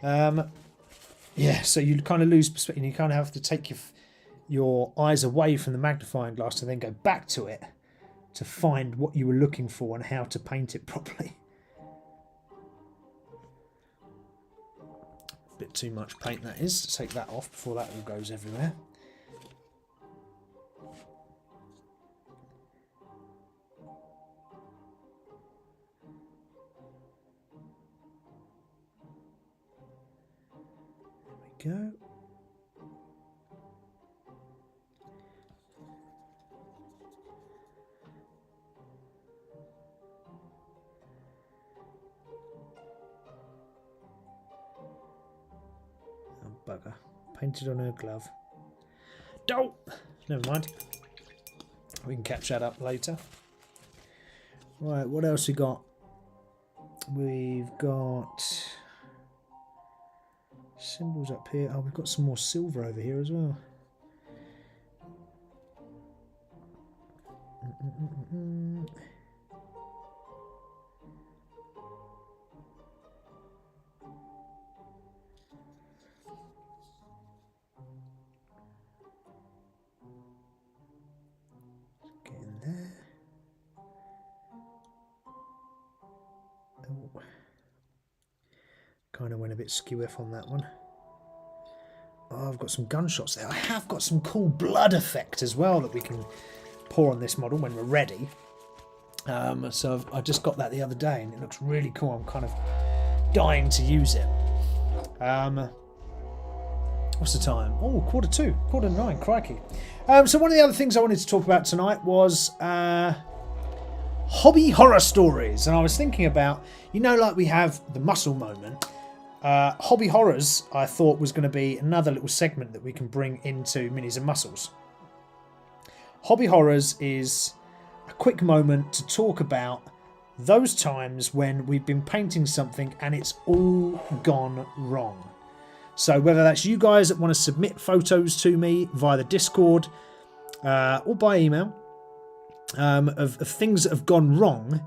Yeah, so you kind of lose perspective. You kind of have to take your eyes away from the magnifying glass and then go back to it to find what you were looking for and how to paint it properly. Bit too much paint that is. Take that off before that all goes everywhere. There we go. Bugger. Painted on her glove. Dope! Never mind. We can catch that up later. Right, what else we got? We've got symbols up here. Oh, we've got some more silver over here as well. Get in there. Oh. Kind of went a bit skew-iff on that one. Oh, I've got some gunshots there. I have got some cool blood effect as well that we can pour on this model when we're ready. So I just got that the other day and it looks really cool. I'm kind of dying to use it. What's the time? Oh, 2:45, 9:45, crikey. So one of the other things I wanted to talk about tonight was hobby horror stories. And I was thinking about, you know, like we have the muscle moment. Hobby horrors, I thought, was going to be another little segment that we can bring into Minis and Muscles. Hobby horrors is a quick moment to talk about those times when we've been painting something and it's all gone wrong. So whether that's you guys that want to submit photos to me via the Discord or by email of things that have gone wrong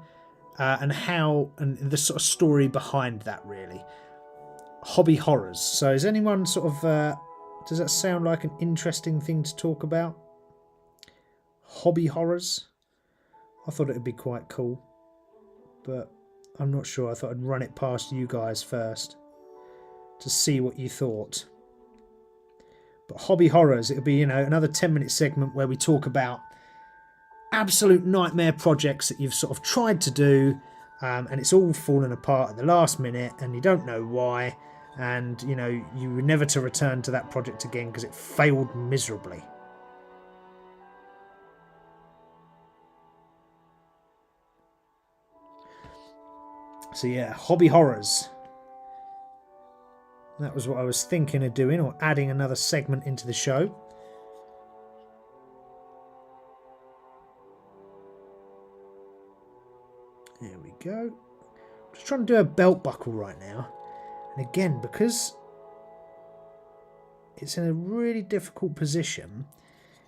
and how, and the sort of story behind that, really. Hobby horrors. So is anyone sort of, does that sound like an interesting thing to talk about? Hobby horrors? I thought it would be quite cool, but I'm not sure. I thought I'd run it past you guys first to see what you thought. But hobby horrors, it'll be, you know, another 10-minute segment where we talk about absolute nightmare projects that you've sort of tried to do and it's all fallen apart at the last minute and you don't know why, and you know you were never to return to that project again because it failed miserably. So yeah, hobby horrors. That was what I was thinking of doing, or adding another segment into the show. There we go. Just trying to do a belt buckle right now. And again, because it's in a really difficult position,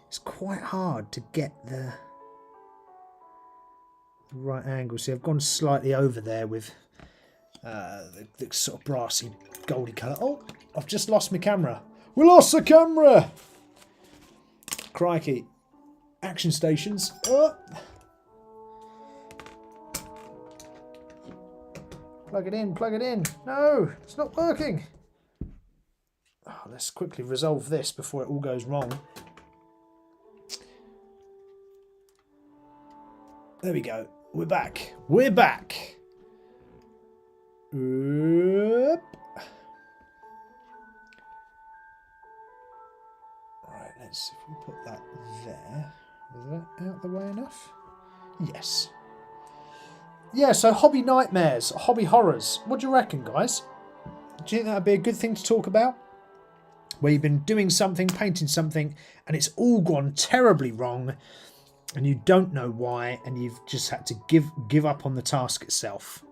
it's quite hard to get the right angle. See, I've gone slightly over there with the sort of brassy, goldy colour. Oh, I've just lost my camera. We lost the camera! Crikey. Action stations. Oh. Plug it in, plug it in. No, it's not working. Oh, let's quickly resolve this before it all goes wrong. There we go. We're back. We're back. Oop. Right, let's see if we put that there. Is that out the way enough? Yes. Yeah, so hobby nightmares, hobby horrors. What do you reckon, guys? Do you think that would be a good thing to talk about? Where you've been doing something, painting something, and it's all gone terribly wrong, and you don't know why, and you've just had to give up on the task itself.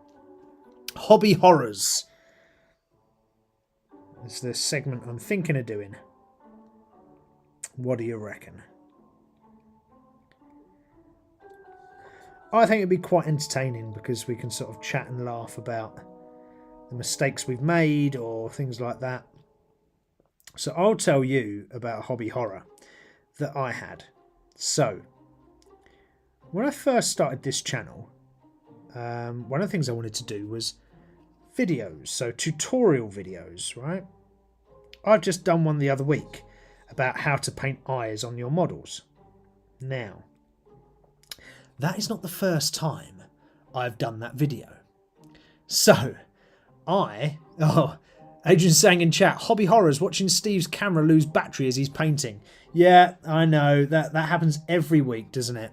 Hobby horrors. It's the segment I'm thinking of doing. What do you reckon? I think it'd be quite entertaining because we can sort of chat and laugh about the mistakes we've made or things like that. So I'll tell you about a hobby horror that I had. So, when I first started this channel, one of the things I wanted to do was videos, so tutorial videos, right? I've just done one the other week about how to paint eyes on your models. Now, that is not the first time I've done that video. So, Adrian's saying in chat, hobby horrors, watching Steve's camera lose battery as he's painting. Yeah, I know, that happens every week, doesn't it?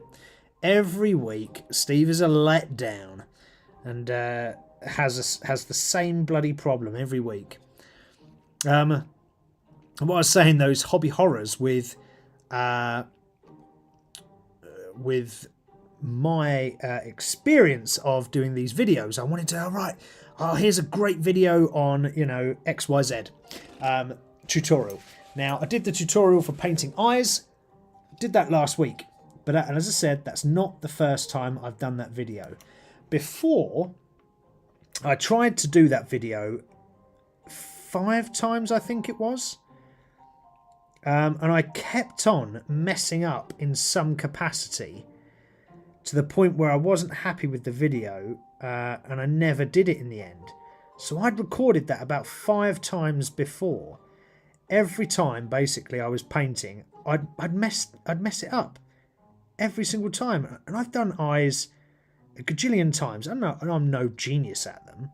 Every week, Steve is a letdown and has the same bloody problem every week. And what I was saying, those hobby horrors with my experience of doing these videos, I wanted to, here's a great video on, XYZ tutorial. Now, I did the tutorial for painting eyes, did that last week, but and as I said, that's not the first time I've done that video. Before, I tried to do that video 5 times, I think it was, and I kept on messing up in some capacity, to the point where I wasn't happy with the video, and I never did it in the end. So I'd recorded that about 5 times before. Every time, basically, I was painting, I'd mess it up every single time. And I've done eyes a gajillion times. I'm no genius at them,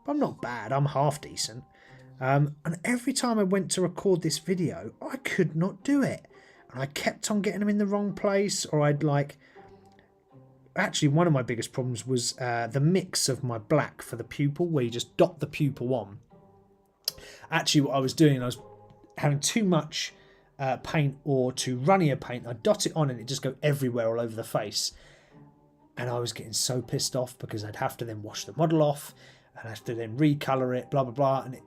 but I'm not bad. I'm half decent. And every time I went to record this video, I could not do it, and I kept on getting them in the wrong place, or Actually, one of my biggest problems was the mix of my black for the pupil, where you just dot the pupil on. Actually, what I was doing, I was having too much paint or too runny a paint. I'd dot it on and it'd just go everywhere all over the face. And I was getting so pissed off because I'd have to then wash the model off and I have to then recolour it, blah, blah, blah. And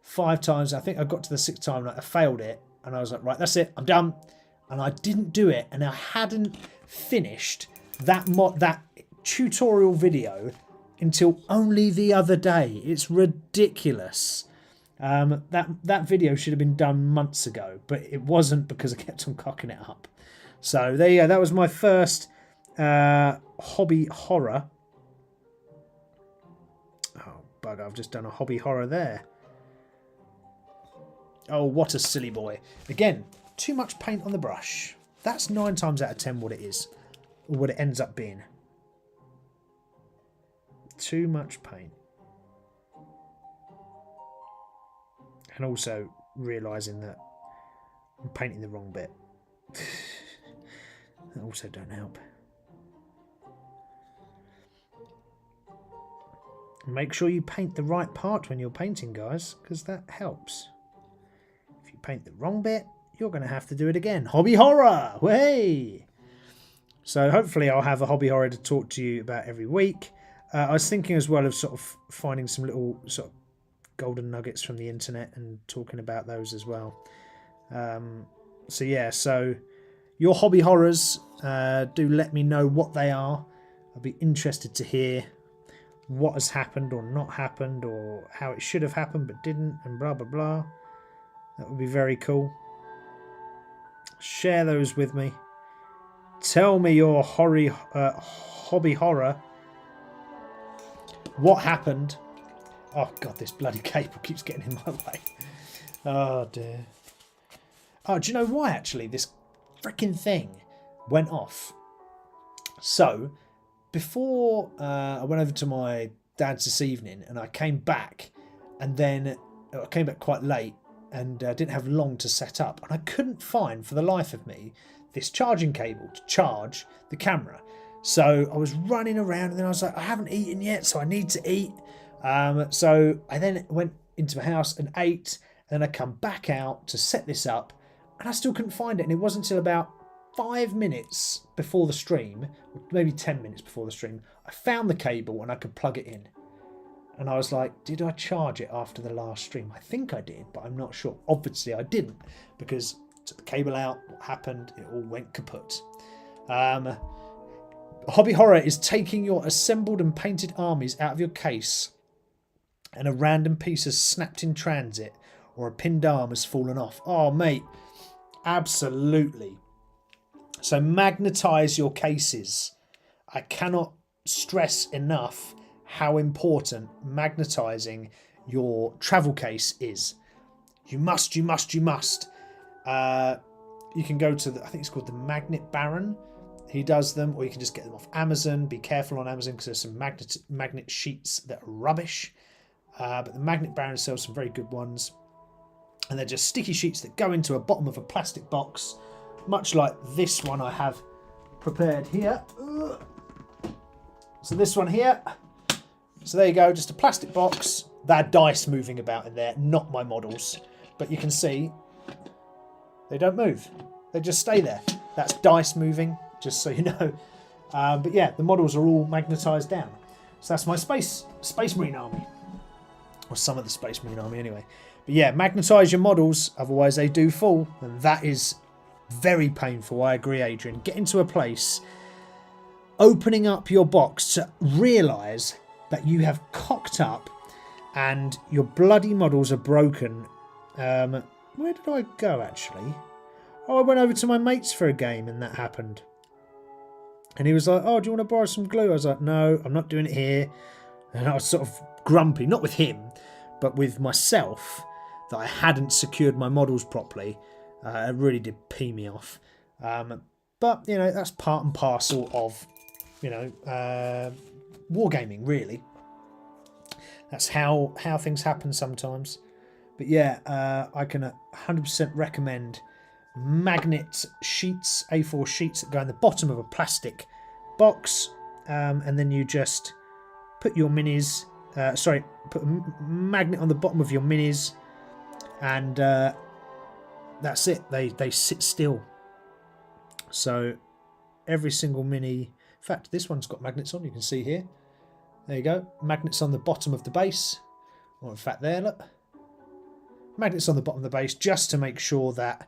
5 times, I think I got to the 6th time, I failed it. And I was like, right, that's it, I'm done. And I didn't do it. And I hadn't finished that tutorial video until only the other day. It's ridiculous. That video should have been done months ago, but it wasn't because I kept on cocking it up. So there you go. That was my first hobby horror. Oh bugger! I've just done a hobby horror there. Oh, what a silly boy! Again, too much paint on the brush. That's 9 times out of 10 what it is. Or what it ends up being. Too much paint. And also realising that I'm painting the wrong bit. That also don't help. Make sure you paint the right part when you're painting, guys, because that helps. If you paint the wrong bit, you're going to have to do it again. Hobby horror! Hey! So hopefully I'll have a hobby horror to talk to you about every week. I was thinking as well of sort of finding some little sort of golden nuggets from the internet and talking about those as well. So yeah, so your hobby horrors, do let me know what they are. I'll be interested to hear what has happened or not happened, or how it should have happened but didn't, and blah blah blah. That would be very cool. Share those with me. Tell me your hobby horror. What happened? Oh god, this bloody cable keeps getting in my way. Oh dear. Oh, do you know why actually this freaking thing went off? So before I went over to my dad's this evening, and I came back, and then I came back quite late and didn't have long to set up, and I couldn't find for the life of me this charging cable to charge the camera. So I was running around, and then I was like, I haven't eaten yet, so I need to eat. So I then went into my house and ate, and then I come back out to set this up, and I still couldn't find it. And it wasn't until about 5 minutes before the stream, maybe 10 minutes before the stream, I found the cable and I could plug it in. And I was like, did I charge it after the last stream? I think I did, but I'm not sure. Obviously I didn't, because I took the cable out, what happened? It all went kaput. Hobby horror is taking your assembled and painted armies out of your case, and a random piece has snapped in transit, or a pinned arm has fallen off. Oh mate, absolutely. So magnetize your cases. I cannot stress enough how important magnetizing your travel case is. You must. You can go to I think it's called the Magnet Baron. He does them, or you can just get them off Amazon. Be careful on Amazon, because there's some magnet sheets that are rubbish. But the Magnet Baron sells some very good ones. And they're just sticky sheets that go into a bottom of a plastic box, much like this one I have prepared here. So this one here. So there you go, just a plastic box. There are dice moving about in there, not my models. But you can see they don't move. They just stay there. That's dice moving, just so you know. But yeah, the models are all magnetised down. So that's my Space Marine army. Or some of the Space Marine army anyway. But yeah, magnetise your models, otherwise they do fall. And that is very painful. I agree, Adrian. Get into a place, opening up your box to realise that you have cocked up and your bloody models are broken. Where did I go actually? Oh, I went over to my mates for a game and that happened. And he was like, oh, do you want to borrow some glue? I was like, no, I'm not doing it here. And I was sort of grumpy, not with him, but with myself, that I hadn't secured my models properly. It really did pee me off. But, you know, that's part and parcel of, you know, wargaming, really. That's how things happen sometimes. But yeah, I can 100% recommend magnet sheets, A4 sheets that go in the bottom of a plastic box, and then you just put your minis, put a magnet on the bottom of your minis, and that's it. They sit still. So every single mini, in fact this one's got magnets on, you can see here. There you go, magnets on the bottom of the base, or in fact there, look, magnets on the bottom of the base, just to make sure that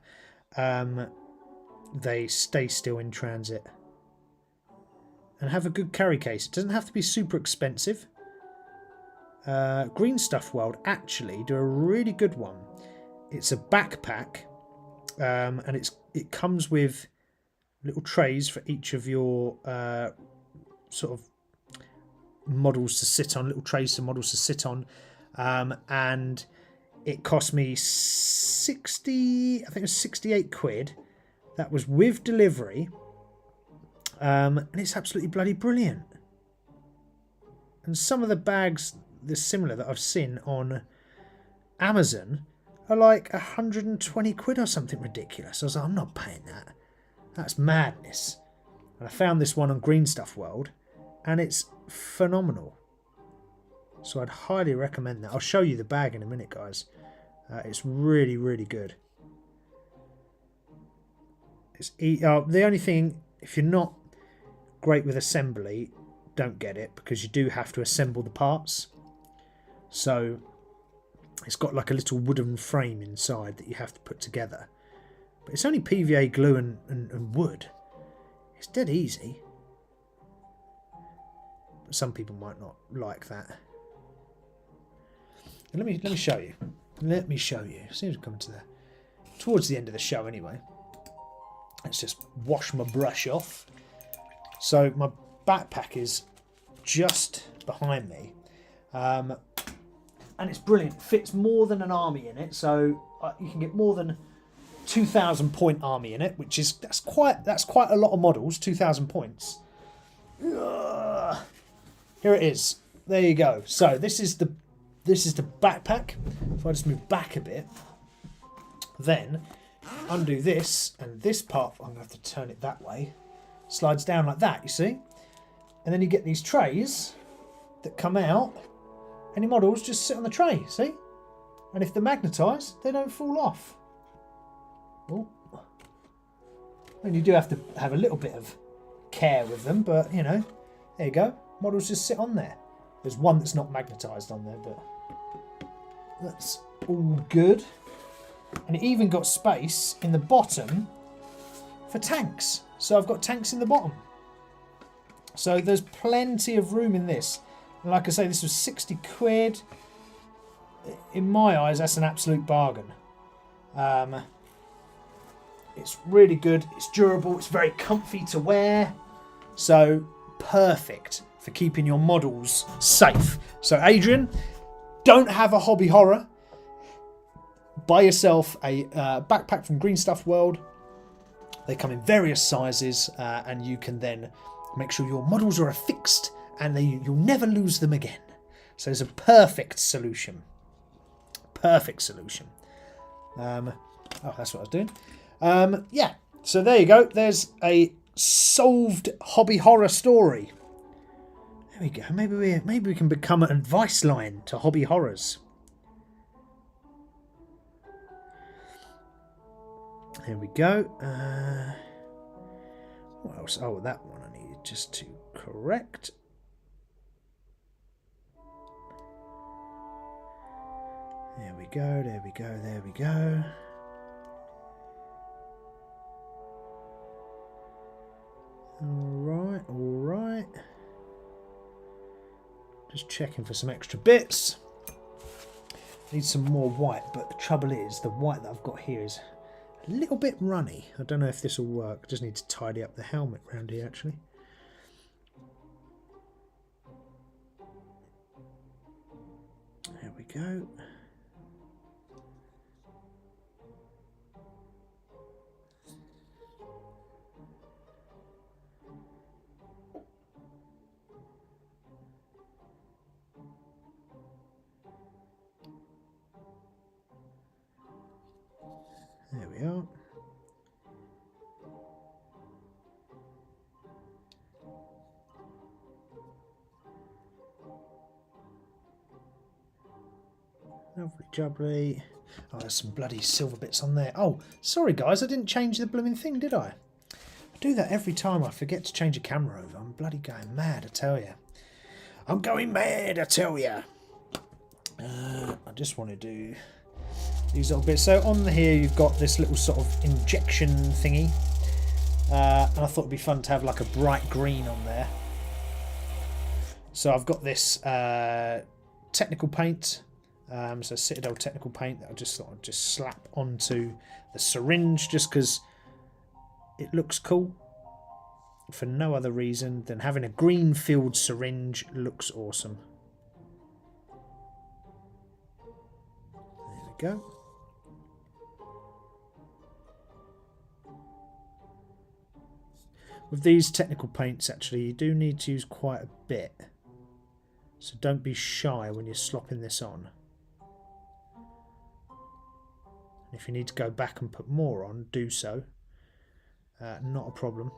they stay still in transit. And have a good carry case. It doesn't have to be super expensive. Green Stuff World actually do a really good one. It's a backpack, and it comes with little trays for each of your sort of models to sit on, little trays for models to sit on, and it cost me 60, I think it was 68 quid. That was with delivery, and it's absolutely bloody brilliant. And some of the bags that's similar that I've seen on Amazon are like 120 quid or something ridiculous. I was like, I'm not paying that. That's madness. And I found this one on Green Stuff World, and it's phenomenal. So I'd highly recommend that. I'll show you the bag in a minute, guys. It's really, really good. The only thing, if you're not great with assembly, don't get it, because you do have to assemble the parts. So it's got like a little wooden frame inside that you have to put together. But it's only PVA glue and wood. It's dead easy. But some people might not like that. And let me show you. Let me show you. Seems to come towards the end of the show anyway. Let's just wash my brush off. So my backpack is just behind me. And it's brilliant. It fits more than an army in it. So you can get more than 2,000 point army in it, which is that's quite a lot of models. 2,000 points. Ugh. Here it is. There you go. So this is the backpack. If I just move back a bit, then undo this, and this part, I'm going to have to turn it that way, slides down like that, you see? And then you get these trays that come out, and your models just sit on the tray, see? And if they're magnetised, they don't fall off. Oh. And you do have to have a little bit of care with them, but, you know, there you go. Models just sit on there. There's one that's not magnetised on there, but that's all good. And it even got space in the bottom for tanks. So I've got tanks in the bottom. So there's plenty of room in this. And like I say, this was 60 quid. In my eyes, that's an absolute bargain. It's really good. It's durable. It's very comfy to wear. So perfect for keeping your models safe. So Adrian, don't have a hobby horror. Buy yourself a backpack from Green Stuff World. They come in various sizes, and you can then make sure your models are affixed and you'll never lose them again. So it's a perfect solution. Perfect solution. Oh, that's what I was doing. Yeah, so there you go. There's a solved hobby horror story. There we go. Maybe we can become an advice line to hobby horrors. There we go. What else? Oh, that one I needed just to correct. There we go, there we go, there we go. Alright, alright. Just checking for some extra bits. Need some more white, but the trouble is, the white that I've got here is a little bit runny. I don't know if this will work. I just need to tidy up the helmet around here, actually. There we go. There we are. Lovely jubbly. Oh, there's some bloody silver bits on there. Oh, sorry guys, I didn't change the blooming thing, did I? I do that every time I forget to change a camera over. I'm bloody going mad, I tell you. I'm going mad, I tell you. I just want to do these little bits. So on here you've got this little sort of injection thingy, and I thought it'd be fun to have like a bright green on there. So I've got this technical paint, so Citadel technical paint that I just thought I'd just slap onto the syringe just because it looks cool, for no other reason than having a green filled syringe looks awesome. There we go. With these technical paints, actually, you do need to use quite a bit. So don't be shy when you're slopping this on. If you need to go back and put more on, do so. Not a problem.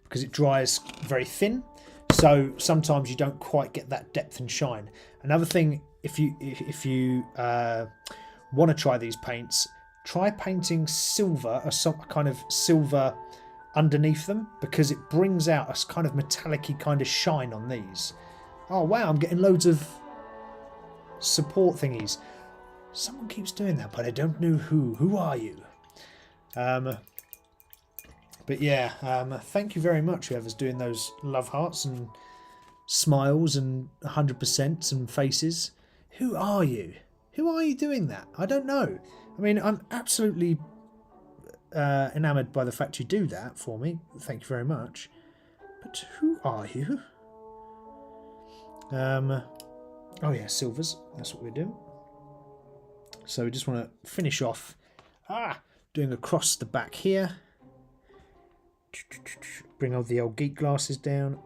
Because it dries very thin. So sometimes you don't quite get that depth and shine. Another thing, if you want to try these paints, try painting silver or some kind of silver underneath them, because it brings out a kind of metallic-y kind of shine on these. Oh wow, I'm getting loads of support thingies. Someone keeps doing that, but I don't know who. Who are you? But yeah, thank you very much, whoever's doing those love hearts and smiles and 100% and faces. Who are you? Who are you doing that? I don't know. I mean, I'm absolutely enamoured by the fact you do that for me. Thank you very much. But who are you? Oh yeah, silvers. That's what we're doing. So we just want to finish off doing across the back here. Bring all the old geek glasses down.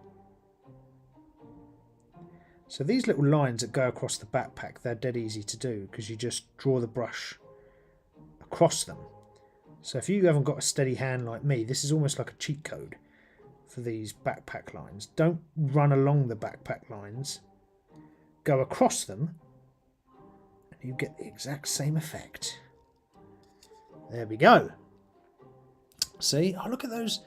So these little lines that go across the backpack, they're dead easy to do because you just draw the brush across them. So if you haven't got a steady hand like me, this is almost like a cheat code for these backpack lines. Don't run along the backpack lines. Go across them and you get the exact same effect. There we go. See? Oh, look at those.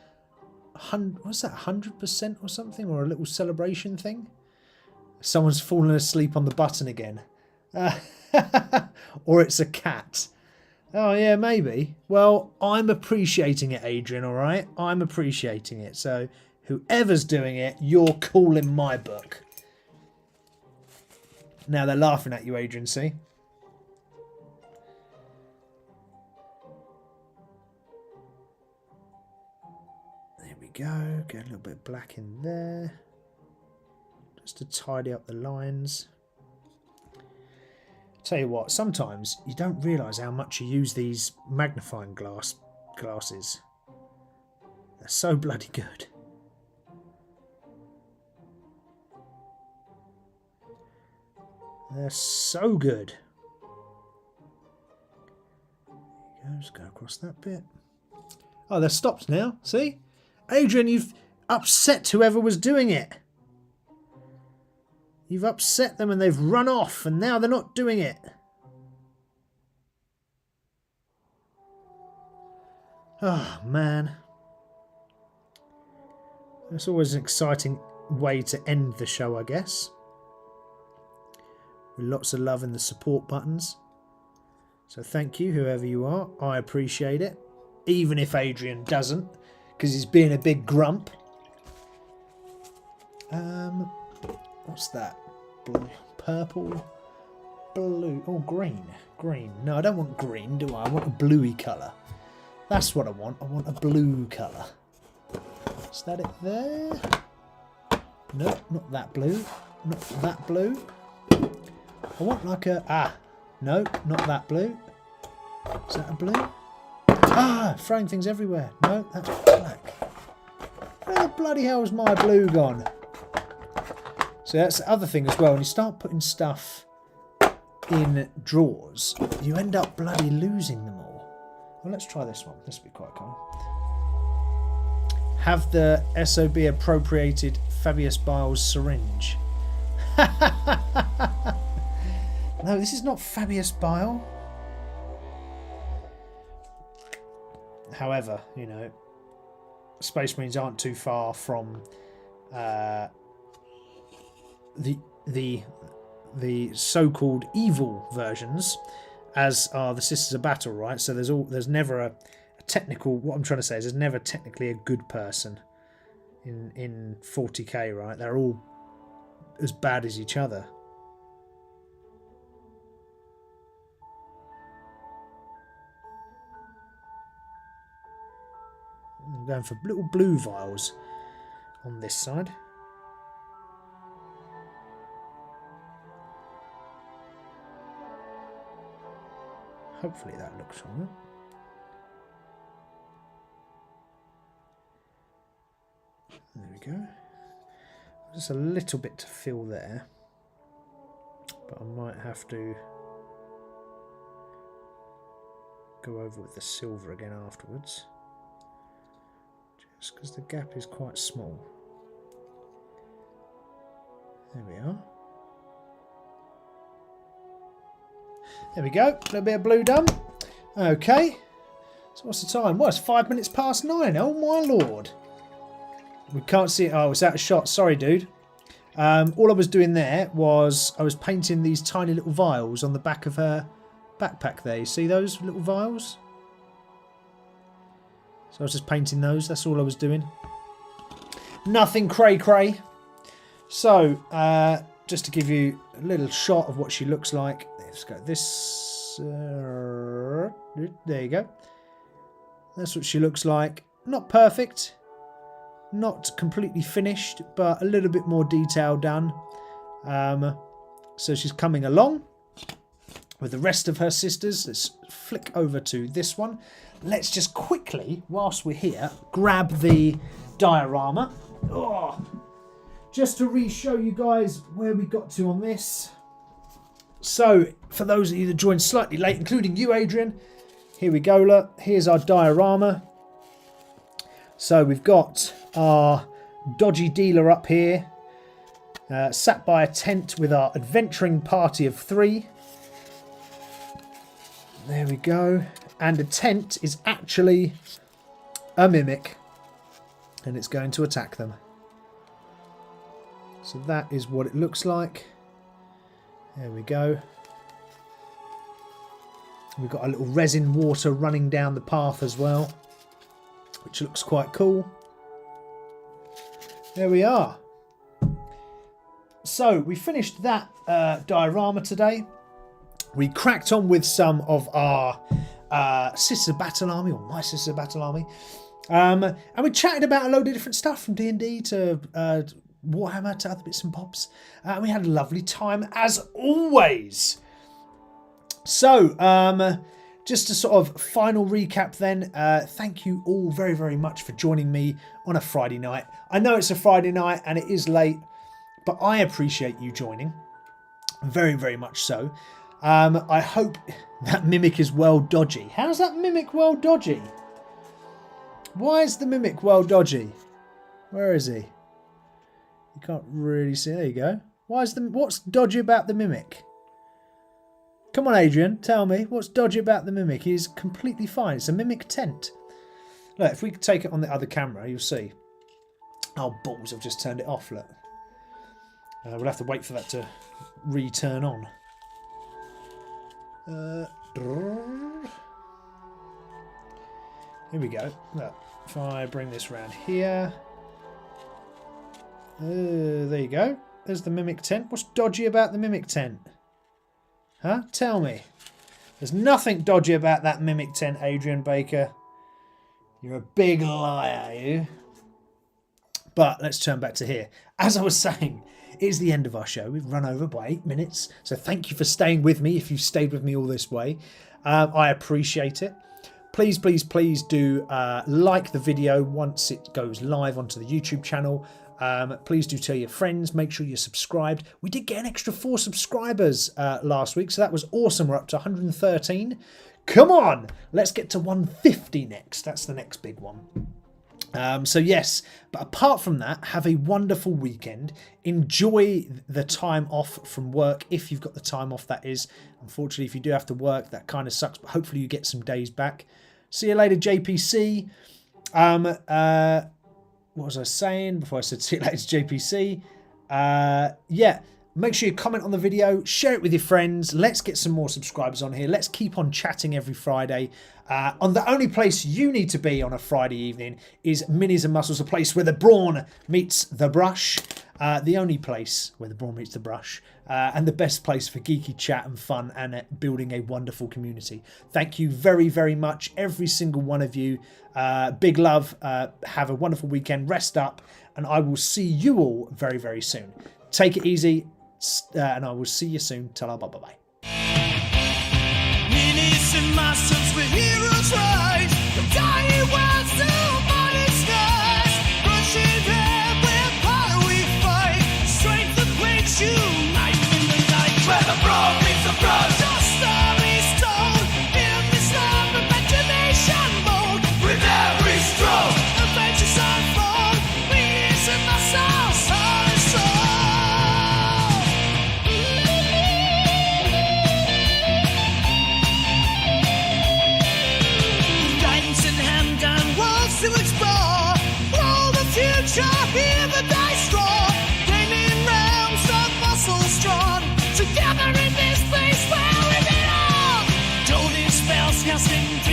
What's that? 100% or something? Or a little celebration thing? Someone's fallen asleep on the button again. Or it's a cat. Oh, yeah, maybe. Well, I'm appreciating it, Adrian, all right? I'm appreciating it. So whoever's doing it, you're cool in my book. Now they're laughing at you, Adrian, see? There we go. Get a little bit of black in there. Just to tidy up the lines. Tell you what, sometimes you don't realise how much you use these magnifying glasses. They're so bloody good. They're so good. There you go, just go across that bit. Oh, they're stopped now, see? Adrian, you've upset whoever was doing it. You've upset them and they've run off and now they're not doing it. Oh, man. It's always an exciting way to end the show, I guess. With lots of love in the support buttons. So thank you, whoever you are. I appreciate it. Even if Adrian doesn't, because he's being a big grump. What's that? Blue, purple, blue. Oh, green. Green. No, I don't want green, do I? I want a bluey colour. That's what I want. I want a blue colour. Is that it there? No, not that blue. Not that blue. I want like a... no, not that blue. Is that a blue? Throwing things everywhere. No, that's black. Where the bloody hell is my blue gone? So that's the other thing as well. When you start putting stuff in drawers, you end up bloody losing them all. Well, let's try this one. This will be quite cool. Have the SOB appropriated Fabius Biles syringe? No, this is not Fabius Bile. However, you know, Space Marines aren't too far from the so-called evil versions, as are the Sisters of Battle, right? So there's never a technical. What I'm trying to say is there's never technically a good person in 40k, right? They're all as bad as each other. I'm going for little blue vials on this side. Hopefully that looks alright. There we go. Just a little bit to fill there, but I might have to go over with the silver again afterwards, just because the gap is quite small. There we are. There we go. A little bit of blue done. Okay. So what's the time? Well, it's 5 minutes past 9. Oh my lord. We can't see it. Oh, it's out of shot. Sorry, dude. All I was doing there was I was painting these tiny little vials on the back of her backpack there. You see those little vials? So I was just painting those. That's all I was doing. Nothing cray-cray. So, just to give you a little shot of what she looks like. Let's go this. There you go. That's what she looks like. Not perfect. Not completely finished, but a little bit more detail done. So she's coming along with the rest of her sisters. Let's flick over to this one. Let's just quickly, whilst we're here, grab the diorama. Oh, just to re-show you guys where we got to on this. So, for those of you that joined slightly late, including you, Adrian, here we go, look. Here's our diorama. So, we've got our dodgy dealer up here, sat by a tent with our adventuring party of 3. There we go. And a tent is actually a mimic, and it's going to attack them. So that is what it looks like. There we go. We've got a little resin water running down the path as well, which looks quite cool. There we are. So we finished that diorama today. We cracked on with some of our Sister Battle Army, or my Sister Battle Army. And we chatted about a load of different stuff, from D&D to Warhammer to other bits and bobs. And we had a lovely time as always. So, just a sort of final recap then. Thank you all very, very much for joining me on a Friday night. I know it's a Friday night and it is late, but I appreciate you joining. Very, very much so. I hope that mimic is well dodgy. How's that mimic well dodgy? Why is the mimic well dodgy? Where is he? You can't really see. There you go. What's dodgy about the mimic? Come on, Adrian, tell me. What's dodgy about the mimic? He's completely fine. It's a mimic tent. Look, if we take it on the other camera, you'll see. Oh, balls, I've just turned it off, look. We'll have to wait for that to re-turn on. Here we go. Look, if I bring this round here. There you go. There's the mimic tent. What's dodgy about the mimic tent? Huh? Tell me. There's nothing dodgy about that mimic tent, Adrian Baker. You're a big liar, you. But let's turn back to here. As I was saying, it is the end of our show. We've run over by 8 minutes. So thank you for staying with me if you've stayed with me all this way. I appreciate it. Please, please, please do like the video once it goes live onto the YouTube channel. Please do tell your friends. Make sure you're subscribed. We did get an extra 4 subscribers last week, so that was awesome. We're up to 113. Come on, let's get to 150 next. That's the next big one. So yes, but apart from that, have a wonderful weekend. Enjoy the time off from work, if you've got the time off, that is. Unfortunately, if you do have to work, that kind of sucks, but hopefully you get some days back. See you later, JPC. What was I saying before I said see you later, JPC? Yeah, make sure you comment on the video, share it with your friends. Let's get some more subscribers on here. Let's keep on chatting every Friday. On the only place you need to be on a Friday evening is Minis-N-Muscles, a place where the brawn meets the brush. The only place where the brawn meets the brush. And the best place for geeky chat and fun and building a wonderful community. Thank you very, very much, every single one of you. Big love. Have a wonderful weekend. Rest up. And I will see you all very, very soon. Take it easy. And I will see you soon. Ta-ra, bye-bye. Minis-N-Muscles, we're heroes rise. The dying world's still morning skies. Rushing air, where power we fight. Strength that makes you light in the night. Where the brawn meets the brush. Your story's told in this love imagination mode. With every stroke, adventures unfold. Minis-N-Muscles, our soul. casting